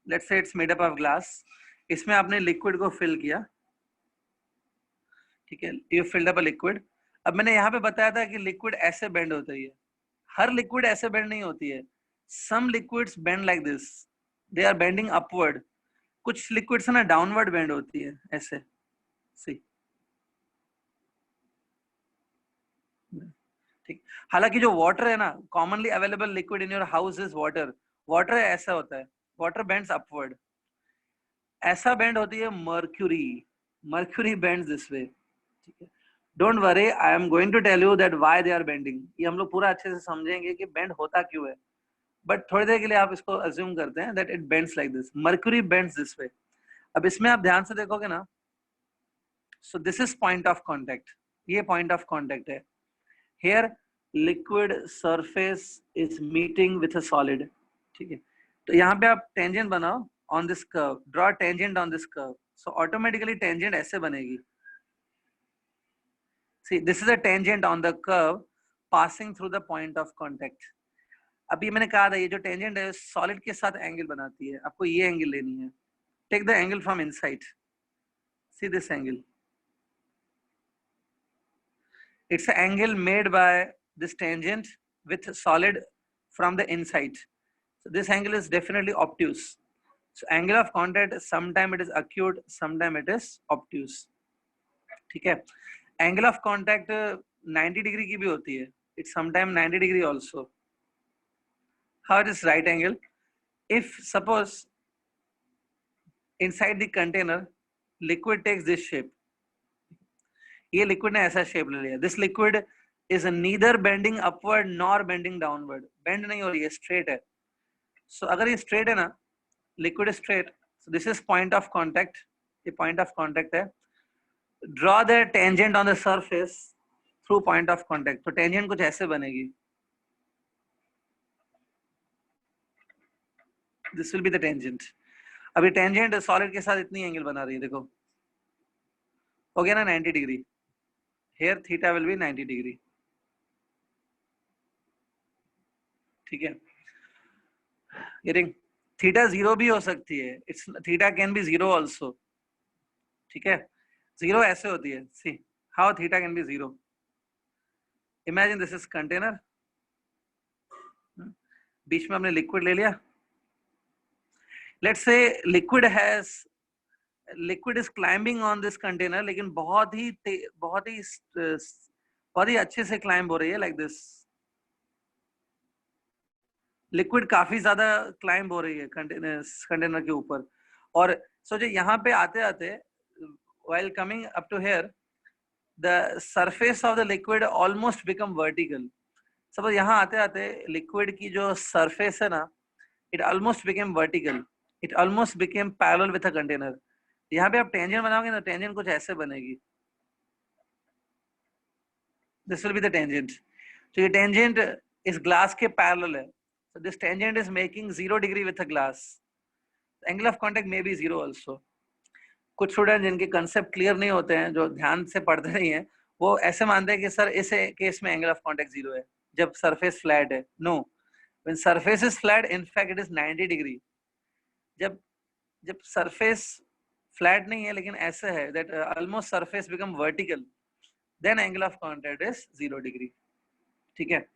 let's say it's made up of glass. इसमें आपने लिक्विड को फिल किया. ठीक है, you filled up a liquid. अब मैंने यहाँ पे बताया था कि लिक्विड ऐसे बेंड होती है. हर लिक्विड ऐसे बेंड नहीं होती है. Some liquids bend like this, they are bending upward. कुछ लिक्विड्स है ना डाउनवर्ड बेंड होती है ऐसे. सी, ठीक. हालांकि जो वाटर है ना, commonly available liquid in your house is water. Water ऐसा होता है, वाटर बेंड्स अपवर्ड, ऐसा बेंड होती है mercury, mercury bends this way, ठीक है। Don't worry, I'm going to tell you that why they are bending, ये हम लोग पूरा अच्छे से समझेंगे कि बेंड होता क्यों है, बट थोड़ी देर के लिए आप इसको अज्यूम करते हैं that it bends like this, mercury bends this way. अब इसमें आप ध्यान से देखोगे ना, so this is point of contact, ये पॉइंट ऑफ कांटेक्ट है, here liquid surface is meeting with a solid, ठीक है। तो यहाँ पे आप टेंजेंट बनाओ on this curve, draw tangent on this curve, so automatically tangent ऐसे बनेगी, see this is a tangent on the curve passing through the point of contact. अभी मैंने कहा था ये जो टेंजेंट है सॉलिड के साथ एंगल बनाती है, आपको ये एंगल लेनी है, take the angle from inside, see this angle, it's an angle made by this tangent with solid from the inside, so this angle is definitely obtuse, so angle of contact sometime it is acute, sometime it is obtuse, ठीक है। angle of contact 90 डिग्री की भी होती है, it's sometime 90 degree also। how it is right angle, if suppose inside the container liquid takes this shape, ये लिक्विड ने ऐसा शेप ले लिया, this liquid is neither bending upward nor bending downward, bend नहीं हो रही है, स्ट्रेट है, सो अगर ये स्ट्रेट है ना, liquid straight, so this is point of contact, ये पॉइंट ऑफ कांटेक्ट है, draw the tangent on the surface through point of contact, तो टेंजेंट कुछ ऐसे बनेगी, this will be the tangent. अभी टेंजेंट सॉलिड के साथ इतनी एंगल बना रही है, देखो हो गया ना 90 degree, here theta will be 90 degree, ठीक है। ये रिंग थीटा जीरो भी हो सकती है, it's theta can be zero also, ठीक है। जीरो ऐसे होती है, see how theta can be zero, imagine this is container, बीच में हमने लिक्विड ले लिया, let's say liquid is climbing on this container, लेकिन बहुत ही अच्छे से क्लाइंब हो रही है, लाइक दिस, लिक्विड काफी ज्यादा क्लाइंब हो रही है कंटेनर के ऊपर, और सोचो यहाँ पे आते आते while coming up to here the surface of the liquid almost become vertical, suppose यहाँ आते आते लिक्विड की जो सरफेस है ना, it almost became vertical, it almost became parallel with a container, यहाँ पे आप टेंजेंट बनाओगे ना, टेंजेंट कुछ ऐसे बनेगी, this will be the tangent, तो ये टेंजेंट इस ग्लास के पैरेलल है, so this tangent is making 0 degree with a glass, angle of contact may be 0 also। कुछ स्टूडेंट जिनके कंसेप्ट क्लियर नहीं होते हैं, जो ध्यान से पढ़ते नहीं है, वो ऐसे मानते हैं कि सर इस केस में एंगल ऑफ कांटेक्ट 0 है जब सरफेस फ्लैट है, no, when surface is flat in fact it is 90 degree, जब जब सरफेस फ्लैट नहीं है लेकिन ऐसे है that almost surface become vertical, then angle of contact is 0 degree, ठीक है।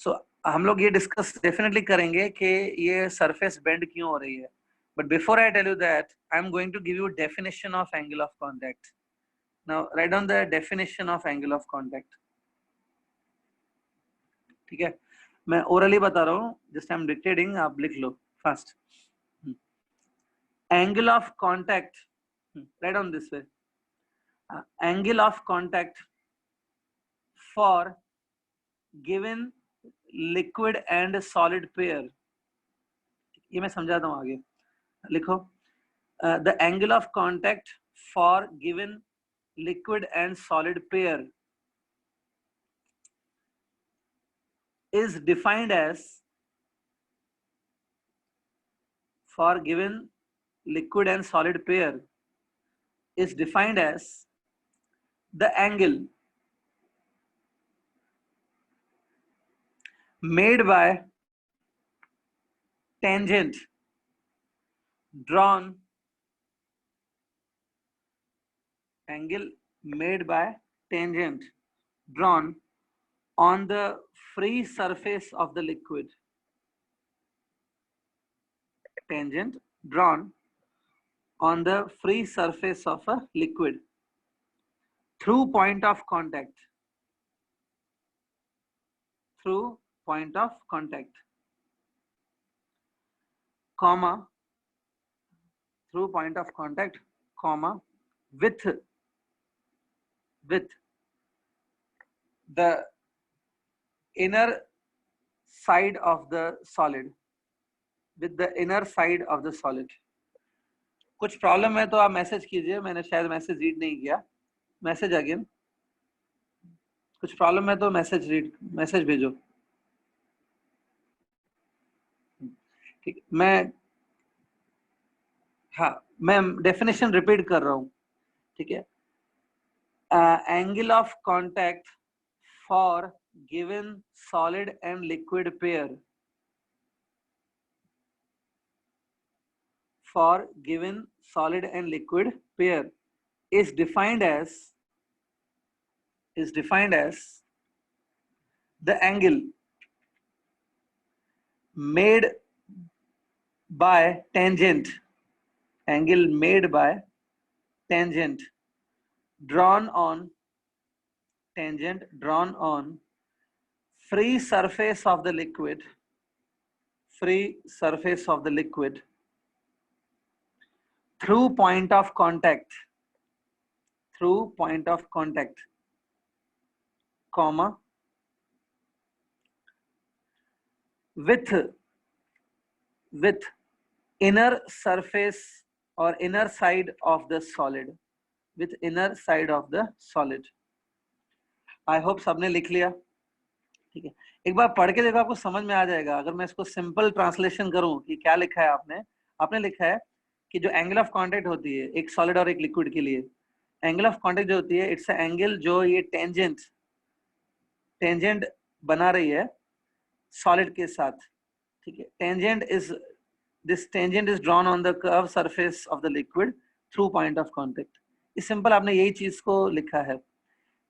सो हम लोग ये डिस्कस डेफिनेटली करेंगे कि ये सरफेस बेंड क्यों हो रही है, but before I tell you that, I'm going to give you definition of angle of contact. Now write down the definition of angle of contact, ठीक है। मैं orally बता रहा हूँ, just I'm dictating, आप लिख लो fast। angle of contact, write down this way, angle of contact for given liquid and solid pair, ये मैं समझाता हूँ आगे, लिखो, the angle of contact for given liquid and solid pair is defined as, for given liquid and solid pair is defined as the angle made by tangent drawn, angle made by tangent drawn on the free surface of the liquid, tangent drawn on the free surface of a liquid through point of contact, through point of contact, comma, through point of contact, comma, with the inner side of the solid, with the inner side of the solid. कुछ प्रॉब्लम है तो आप मैसेज कीजिए, मैंने शायद मैसेज रीड नहीं किया. Message again. कुछ प्रॉब्लम है तो मैसेज भेजो. ठीक, मैं डेफिनेशन रिपीट कर रहा हूं. ठीक है. Angle of contact for given solid and liquid pair, for given solid and liquid pair is defined as the angle made by tangent, drawn on free surface of the liquid, through point of contact, comma, with inner surface or inner side of the solid, I hope सबने लिख लिया. ठीक है. एक बार पढ़ के देखो, आपको समझ में आ जाएगा. अगर मैं इसको सिंपल ट्रांसलेशन करूं कि क्या लिखा है आपने लिखा है कि जो एंगल ऑफ कांटेक्ट होती है एक सॉलिड और एक लिक्विड के लिए, एंगल ऑफ कांटेक्ट जो होती है इट्स अ एंगल जो ये टेंजेंट बना रही है सॉलिड के साथ. ठीक है. This tangent is drawn on the curve surface of the liquid through point of contact. इस सिंपल आपने यही चीज को लिखा है.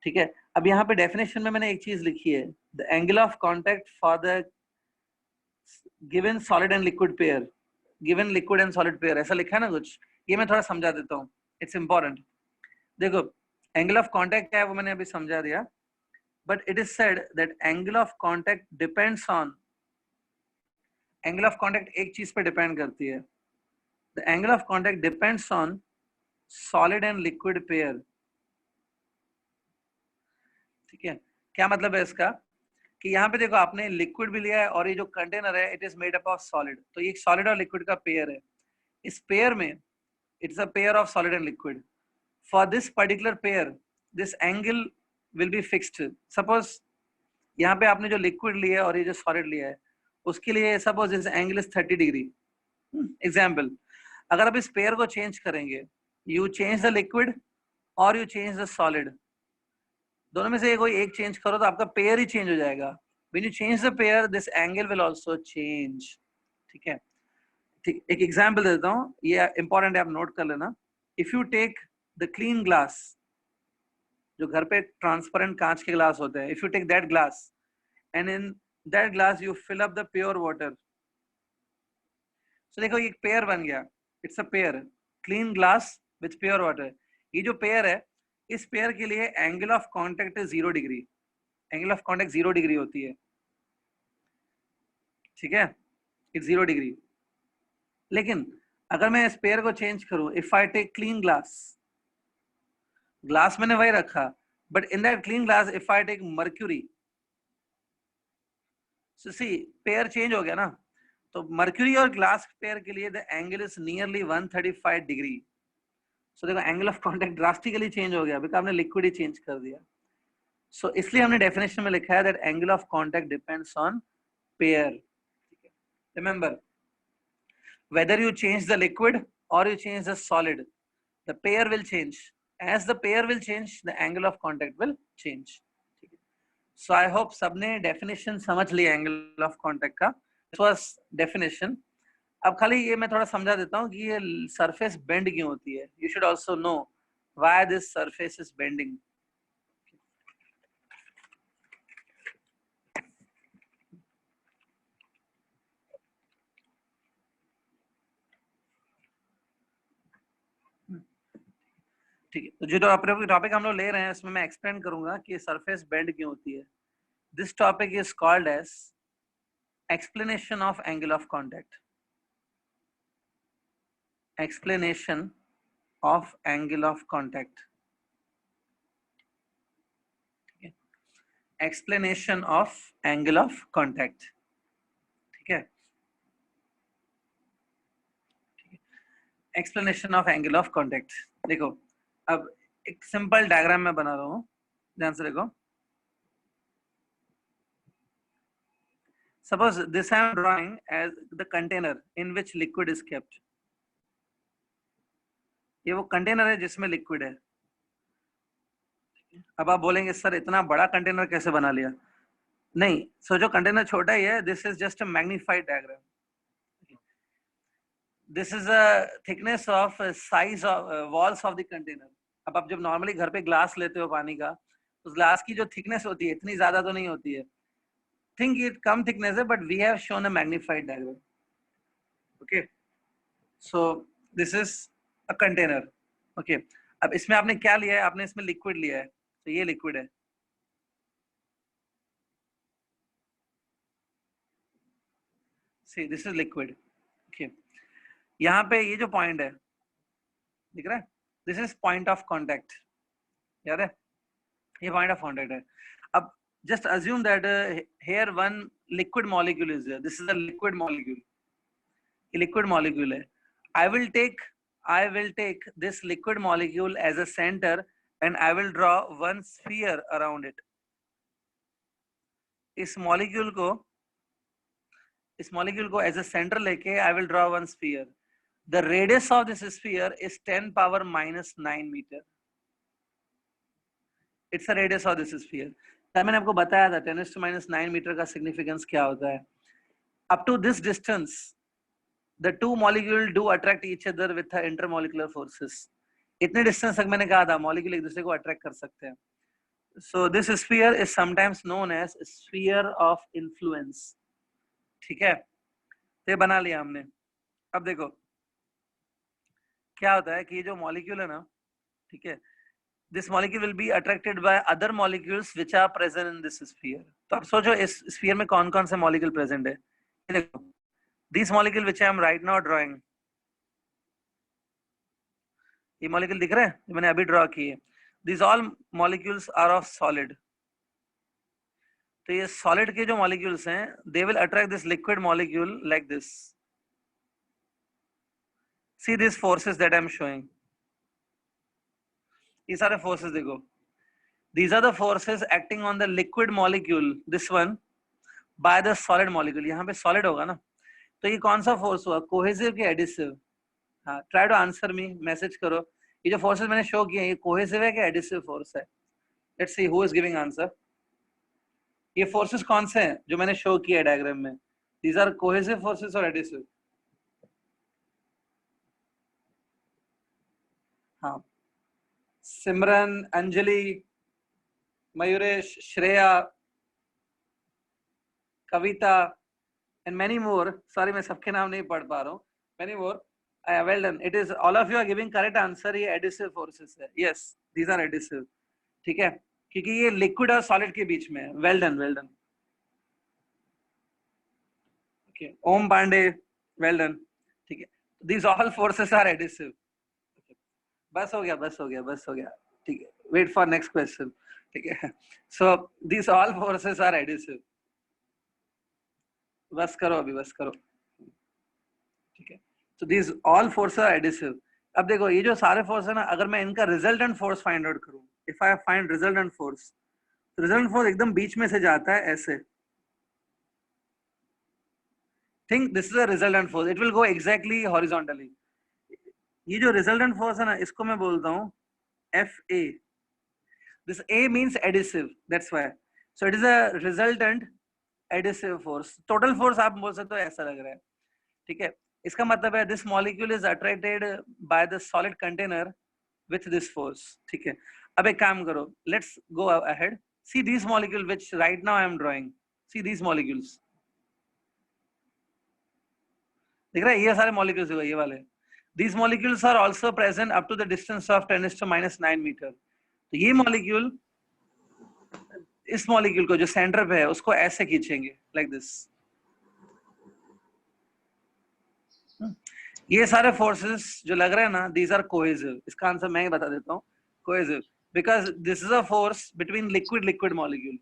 ठीक है. अब यहाँ पे डेफिनेशन में मैंने एक चीज लिखी है, the angle of contact for the given solid and liquid pair, given liquid and solid pair, ऐसा लिखा है ना कुछ. ये मैं थोड़ा समझा देता हूँ, इट्स इंपॉर्टेंट. देखो एंगल ऑफ कांटेक्ट क्या है वो मैंने अभी समझा दिया, but it is said that angle of contact depends on, angle of contact एक चीज पे डिपेंड करती है. The angle of contact depends on solid and liquid pair. ठीक है. क्या मतलब है इसका कि यहाँ पे देखो आपने लिक्विड भी लिया है और ये जो कंटेनर है it is made up of solid. तो ये सॉलिड और लिक्विड का पेयर है. इस पेयर में it's a pair of solid and liquid. For this particular pair this angle will be fixed. Suppose यहाँ पे आपने जो लिक्विड लिया है और ये जो सॉलिड लिया है उसके लिए suppose this angle is 30 degree. Example, अगर आप इस पेयर को चेंज करेंगे, यू चेंज द लिक्विड और यू चेंज द सॉलिड, दोनों में से कोई एक चेंज करो तो आपका पेयर ही चेंज हो जाएगा. When you change the pair, this angle will also change. ठीक है. ठीक, एक एग्जांपल देता हूँ, ये इंपॉर्टेंट है, आप नोट कर लेना. If you take the clean glass, जो घर पे ट्रांसपेरेंट कांच के ग्लास होते हैं, if you take that glass and in that glass you fill up the pure water. So देखो ये एक पेयर बन गया. It's a pair, clean glass with pure water. ये जो पेयर है, इस पेयर के लिए angle of contact is 0 degree. Angle of contact 0 degree होती है. ठीक है. It's 0 degree. लेकिन अगर मैं इस पेयर को चेंज करूं, if I take clean glass मैंने वही रखा, but in that clean glass if I take mercury, so see pair change हो गया ना. तो मर्क्यूरी और ग्लास पेयर के लिए the angle is nearly 135 degree. So देखो angle of contact drastically change हो गया बिकॉज़ आपने लिक्विड ही चेंज कर दिया. सो इसलिए हमने डेफिनेशन में लिखा है that angle of contact depends on pair. Remember, whether you change the liquid or you change the solid, the pair will change. As the pair will change, the angle of contact will change. So I hope सबने definition समझ लिया angle of contact का. This was definition. अब खाली ये मैं थोड़ा समझा देता हूँ कि ये surface bend क्यों होती है. You should also know why this surface is bending. ठीक है. तो जो टॉपिक हम लोग ले रहे हैं इसमें मैं एक्सप्लेन करूंगा कि सरफेस बेंड क्यों होती है. This topic is called as explanation of angle of contact. explanation of angle of contact. Okay. Explanation of angle of contact. ठीक है, explanation of angle of contact. देखो अब एक सिंपल डायग्राम में बना रहा हूं, ध्यान से देखो. Suppose this I am drawing as the container in which liquid is kept. ये वो कंटेनर है जिसमें लिक्विड है. अब आप बोलेंगे सर इतना बड़ा कंटेनर कैसे बना लिया? नहीं, सो जो कंटेनर छोटा ही है, this is just a magnified diagram. This is a thickness of size of walls of the container. अब आप जब नॉर्मली घर पे ग्लास लेते हो पानी का, उस ग्लास की जो थिकनेस होती है इतनी ज्यादा तो नहीं होती है. थिंक इट कम थिकनेस है, but we have shown a magnified diagram. Okay, so this is a container. Okay, अब इसमें आपने क्या लिया है? आपने इसमें लिक्विड लिया है. तो ये लिक्विड है. See this is liquid. Okay, यहाँ पे ये जो पॉइंट है दिख रहा है, this is point of contact. याद है, ये पॉइंट ऑफ कांटेक्ट है. अब just assume that here one liquid molecule is there. This is a liquid molecule. ये लिक्विड मॉलिक्यूल है. I will take this liquid molecule as a center and I will draw one sphere around it. इस मॉलिक्यूल को as a center लेके I will draw one sphere. The radius of this sphere is 10 power minus 9 meter. It's the radius of this sphere. मैंने आपको बताया था 10 to minus 9 meter का significance क्या होता है. Up to this distance, the two molecules do attract each other with the intermolecular forces. इतने डिस्टेंस तक मैंने कहा था मॉलिक्यूल एक दूसरे को अट्रैक्ट कर सकते हैं. So this sphere is sometimes known as sphere of influence. ठीक है, तो ये बना लिया हमने. अब देखो क्या होता है कि ये जो मॉलिक्यूल है ना, ठीक है, this molecule will be attracted by other molecules which are present in this sphere. तो अब सोचो इस स्फीयर में कौन कौन से मॉलिक्यूल प्रेजेंट है. ये देखो, this molecule which I am right now drawing, ये मॉलिक्यूल दिख रहा है जो मैंने अभी ड्रॉ किए. These all molecules are of solid. तो ये solid के जो molecules हैं, they will attract this liquid molecule like this. See these forces that I am showing. ये सारे forces देखो. These are the forces acting on the liquid molecule, this one, by the solid molecule. यहाँ पे solid होगा ना, तो ये कौन सा force हुआ? Cohesive के adhesive. हाँ, try to answer me, message करो. ये जो forces मैंने show किए हैं, ये cohesive है कि adhesive force है? Let's see who is giving answer. ये फोर्सेस कौन से हैं जो मैंने शो किया है डायग्राम में? दीज आर कोहेसिव फोर्सेस और एडिसिव? हाँ, Simran, Anjali, Mayuresh, Shreya, Kavita and many more. Sorry मैं सबके नाम नहीं पढ़ पा रहा हूँ. Many more. Well done. It is all of you are giving correct answer. ये एडिसिव फोर्सेस है. Yes, these are adhesive. ठीक है, क्योंकि ये लिक्विड और सॉलिड के बीच में है. Well done, well done. Okay. ओम पांडे, वेल डन. ठीक है, these all forces are adhesive. Okay. बस हो गया, बस हो गया, बस हो गया. ठीक है, wait for next question. ठीक है, so these all forces are adhesive. बस करो अभी, बस करो. ठीक है, so these all forces are adhesive. अब देखो ये जो सारे फोर्स है ना, अगर मैं इनका रिजल्टेंट फोर्स फाइंड आउट करूं, if I find resultant force, resultant force एकदम बीच में से जाता है ऐसे. Think this is a resultant force. It will go exactly horizontally. ये जो resultant force है ना, इसको मैं बोलता हूँ FA. This A means adhesive. That's why. So it is a resultant adhesive force. Total force आप बोल सकते हो ऐसा लग रहा है. ठीक है, इसका मतलब है this molecule is attracted by the solid container with this force. ठीक है, अब एक काम करो. Let's go ahead. See these molecules which right now I am drawing. See these molecules. दिख रहा है ये सारे मॉलिक्यूल्स हुए, ये वाले. These molecules are also present up to the distance of 10 to minus 9 metre. तो ये मॉलिक्यूल इस मॉलिक्यूल को जो सेंटर पे है उसको ऐसे खींचेंगे लाइक दिस. ये सारे फोर्सेस जो लग रहे हैं ना, दीज आर कोहेसिव। इसका आंसर मैं ही बता देता हूँ, cohesive, because this is a force between liquid liquid molecule.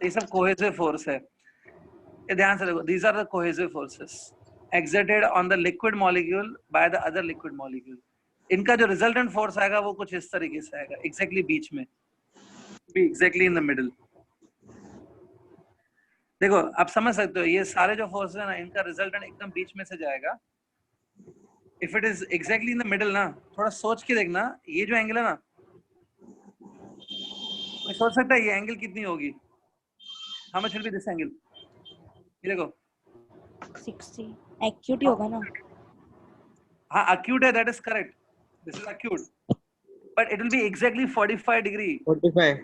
ये सब कोहेसिव फोर्स है। ये ध्यान से देखो, these are the cohesive forces exerted on the liquid molecule by the other liquid molecule। इनका जो रिजल्टेंट फोर्स आएगा वो कुछ इस तरीके से आएगा, एग्जैक्टली बीच में, एग्जैक्टली इन द मिडिल। देखो आप समझ सकते हो, ये सारे जो फोर्स है ना, इनका रिजल्टेंट एकदम बीच में से जाएगा। If it is exactly in the middle ना, थोड़ा सोच के देखना, ये जो एंगल है ना, कोई सोच सकता है ये एंगल कितनी होगी? How much will be this angle? ये देखो 60 एक्यूट ही होगा ना। हाँ acute है, that is correct, this is acute, but it will be exactly 45 degree 45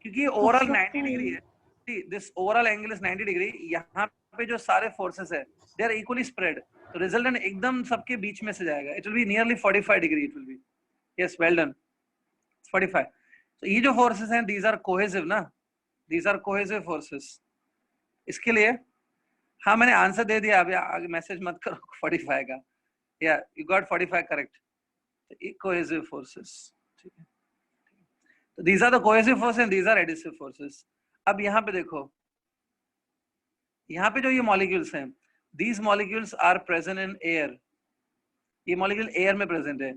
क्योंकि ओवरऑल 90 डिग्री है। see this overall angle is 90 degree। यहाँ पे जो सारे फोर्सेस है they are equally spread, तो रिजल्टेंट एकदम सबके बीच में से जाएगा। it will be nearly 45 degree, it will be, yes, well done, 45। तो ये जो फोर्सेस हैं these are cohesive ना, these are cohesive forces। इसके लिए हाँ मैंने आंसर दे दिया, अभी आगे मैसेज मत करो 45 का। या you got 45 correct. Cohesive forces, ठीक है। तो these are the cohesive forces and these are adhesive forces। अब यहाँ पे देखो, यहाँ पे जो ये मॉलिक्यूल्स हैं, these molecules are present in air। ये मॉलिक्यूल एयर में प्रेजेंट है।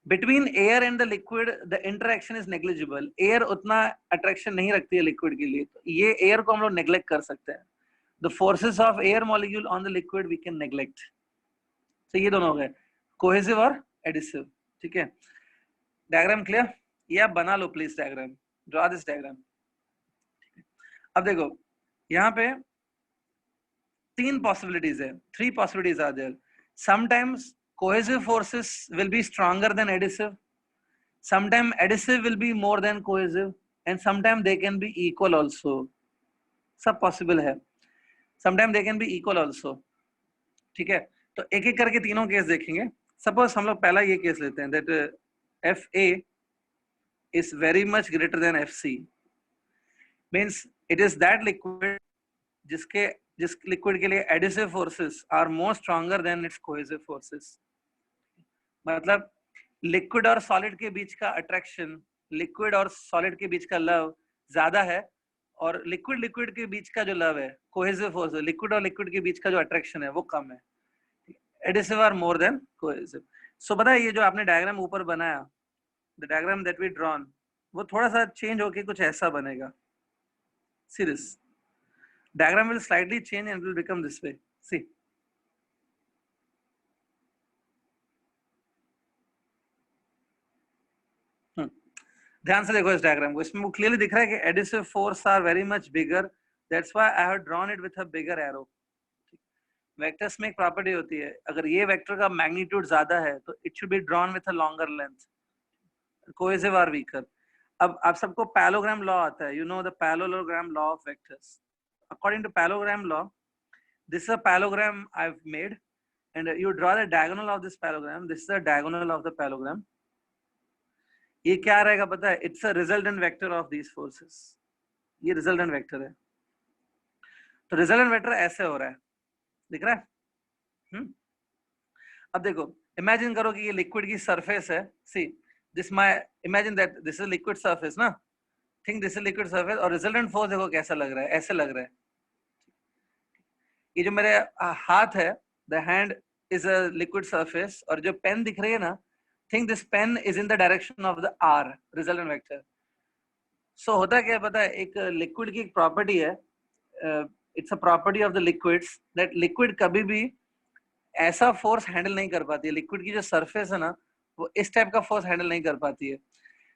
Between air and the liquid the interaction is negligible. Air उतना अट्रैक्शन नहीं रखती है लिक्विड के लिए, तो ये एयर को हम लोग नेग्लेक्ट कर सकते हैं। The forces of air molecule on the liquid we can neglect. तो ये दोनों हो गए, कोहेसिव और एडिसिव, ठीक है। Diagram clear? ये आप बना लो please, diagram, draw this diagram. अब देखो यहाँ पे तीन पॉसिबिलिटीज है, 3 possibilities are there। sometimes cohesive forces will be stronger than adhesive, sometimes adhesive will be more than cohesive, and sometimes they can be equal also। सब possible है, sometimes they can be equal also, ठीक है। तो एक एक करके तीनों केस देखेंगे। सपोज हम लोग पहला ये केस लेते हैं, that FA is very much greater than FC, means it is that liquid जिस लिक्विड के लिए adhesive forces are more stronger than its cohesive forces. मतलब लिक्विड और सॉलिड के बीच का अट्रैक्शन, लिक्विड और सॉलिड के बीच का लव ज्यादा है, और लिक्विड लिक्विड के बीच का जो लव है, कोहेसिव फोर्स, लिक्विड और लिक्विड के बीच का जो अट्रैक्शन है वो कम है। Adhesive are more than cohesive. So पता है ये जो आपने डायग्राम ऊपर बनाया, the diagram that we drawn, वो थोड़ा सा चेंज होके कुछ ऐसा बनेगा। Serious, diagram will slightly change and will become this way। see, ध्यान से देखो इस डायग्राम को, इसमें वो क्लियरली दिख रहा है कि adhesive force are very much bigger, that's why I have drawn it with a bigger arrow. Vectors में एक प्रॉपर्टी होती है, अगर ये वेक्टर का मैग्नीट्यूड ज्यादा है तो it should be drawn with a longer length. Cohesive are weaker. अब आप सबको पैरेललोग्राम लॉ आता है, you know the parallelogram law of vectors. according to parallelogram law, this is a parallelogram I've made, and you draw the diagonal of this parallelogram। this is the diagonal of the parallelogram। ये क्या रहेगा पता है? it's a resultant vector of these forces। ये resultant vector है। तो resultant vector ऐसे हो रहा है, दिख रहा है? अब देखो, imagine करो कि ये liquid की surface है। see this my imagine that this is liquid surface ना, think this is liquid surface, और resultant force देखो कैसा लग रहा है, ऐसे लग रहा है। ये जो मेरे हाथ है, the hand is a liquid surface, और जो पेन दिख रही है ना, think this pen is in the direction of the R, resultant vector। so होता क्या पता है, एक liquid की एक property है, it's a property of the liquids that liquid कभी भी ऐसा force handle नहीं कर पाती है। liquid की जो surface है ना, वो इस type का force handle नहीं कर पाती है।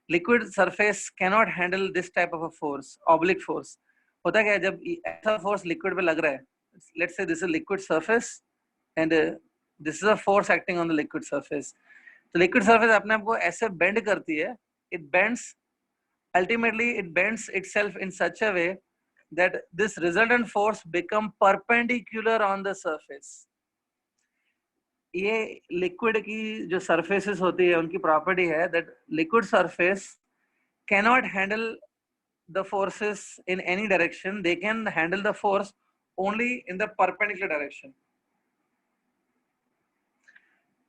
liquid surface cannot handle this type of a force, oblique force। होता क्या है, जब ऐसा force liquid पे लग रहा है, let's say this is a liquid surface and this is a force acting on the liquid surface। तो liquid surface अपने आप को ऐसे bend करती है, it bends, ultimately it bends itself in such a way that this resultant force become perpendicular on the surface। ये liquid की जो surfaces होती है उनकी property है that liquid surface cannot handle the forces in any direction, they can handle the force only in the perpendicular direction.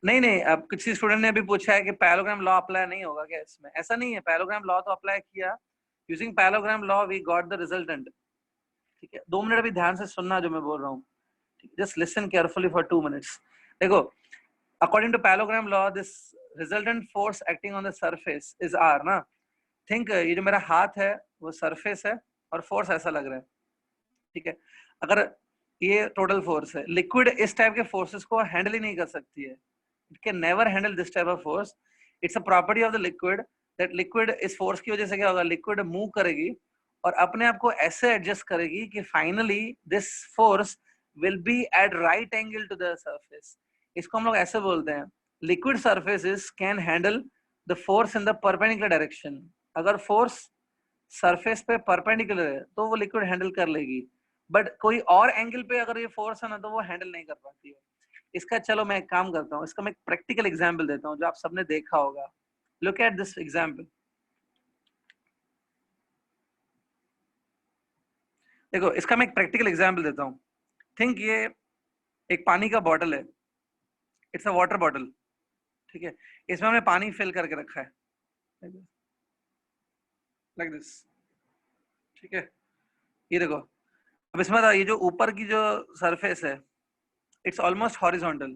नहीं अब किसी स्टूडेंट ने अभी पूछा है कि पैरेललोग्राम लॉ अप्लाई नहीं होगा क्या इसमें? ऐसा नहीं है, पैरेललोग्राम लॉ तो अप्लाई किया, using parallelogram law we got the resultant. ठीक है, 2 मिनट अभी ध्यान से सुनना जो मैं बोल रहा हूँ, just listen carefully for 2 minutes. देखो, according to parallelogram law this resultant force acting on the surface is R ना। थिंक ये जो मेरा हाथ है वो सरफेस है और फोर्स ऐसा लग रहा है, ठीक है। अगर ये टोटल फोर्स है, लिक्विड इस टाइप के फोर्सेस को हैंडल ही नहीं कर सकती है, it can never handle this type of force. It's a property of the liquid that liquid इस force की वजह से क्या होगा, liquid move करेगी और अपने आप को ऐसे adjust करेगी कि finally this force will be at right angle to the surface. इसको हम लोग ऐसे बोलते हैं, liquid surfaces can handle the force in the perpendicular direction. अगर force surface पे perpendicular है तो वो liquid handle कर लेगी, but कोई और angle पे अगर ये force है ना तो वो handle नहीं कर पाती है। इसका चलो मैं एक काम करता हूँ, इसका मैं एक प्रैक्टिकल एग्जांपल देता हूँ जो आप सबने देखा होगा। Look at this example. देखो, इसका मैं एक प्रैक्टिकल एग्जांपल देता हूँ। थिंक ये एक पानी का बॉटल है, इट्स अ वाटर बॉटल, ठीक है। इसमें हमने पानी फिल करके रखा है लाइक दिस, ठीक है। ये देखो, अब इसमें ये जो ऊपर की जो सरफेस है इट्स ऑलमोस्ट हॉरिजॉन्टल।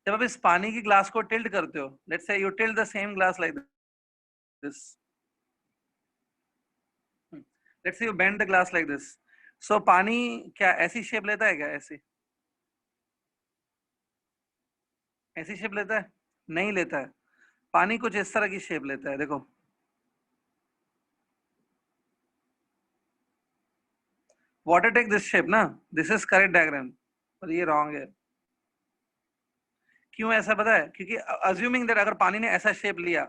जब आप इस पानी की ग्लास को टिल्ट करते हो, let's say you tilt the same glass like this, let's say you bend the glass like this, so पानी क्या ऐसी शेप लेता है क्या? ऐसी शेप लेता है? नहीं लेता है। पानी कुछ इस तरह की शेप लेता है, देखो। वाटर टेक दिस शेप ना, दिस इज करेक्ट डायग्राम, पर ये रॉन्ग है। क्यों ऐसा पता है? क्योंकि अज्यूमिंग दैट अगर पानी ने ऐसा शेप लिया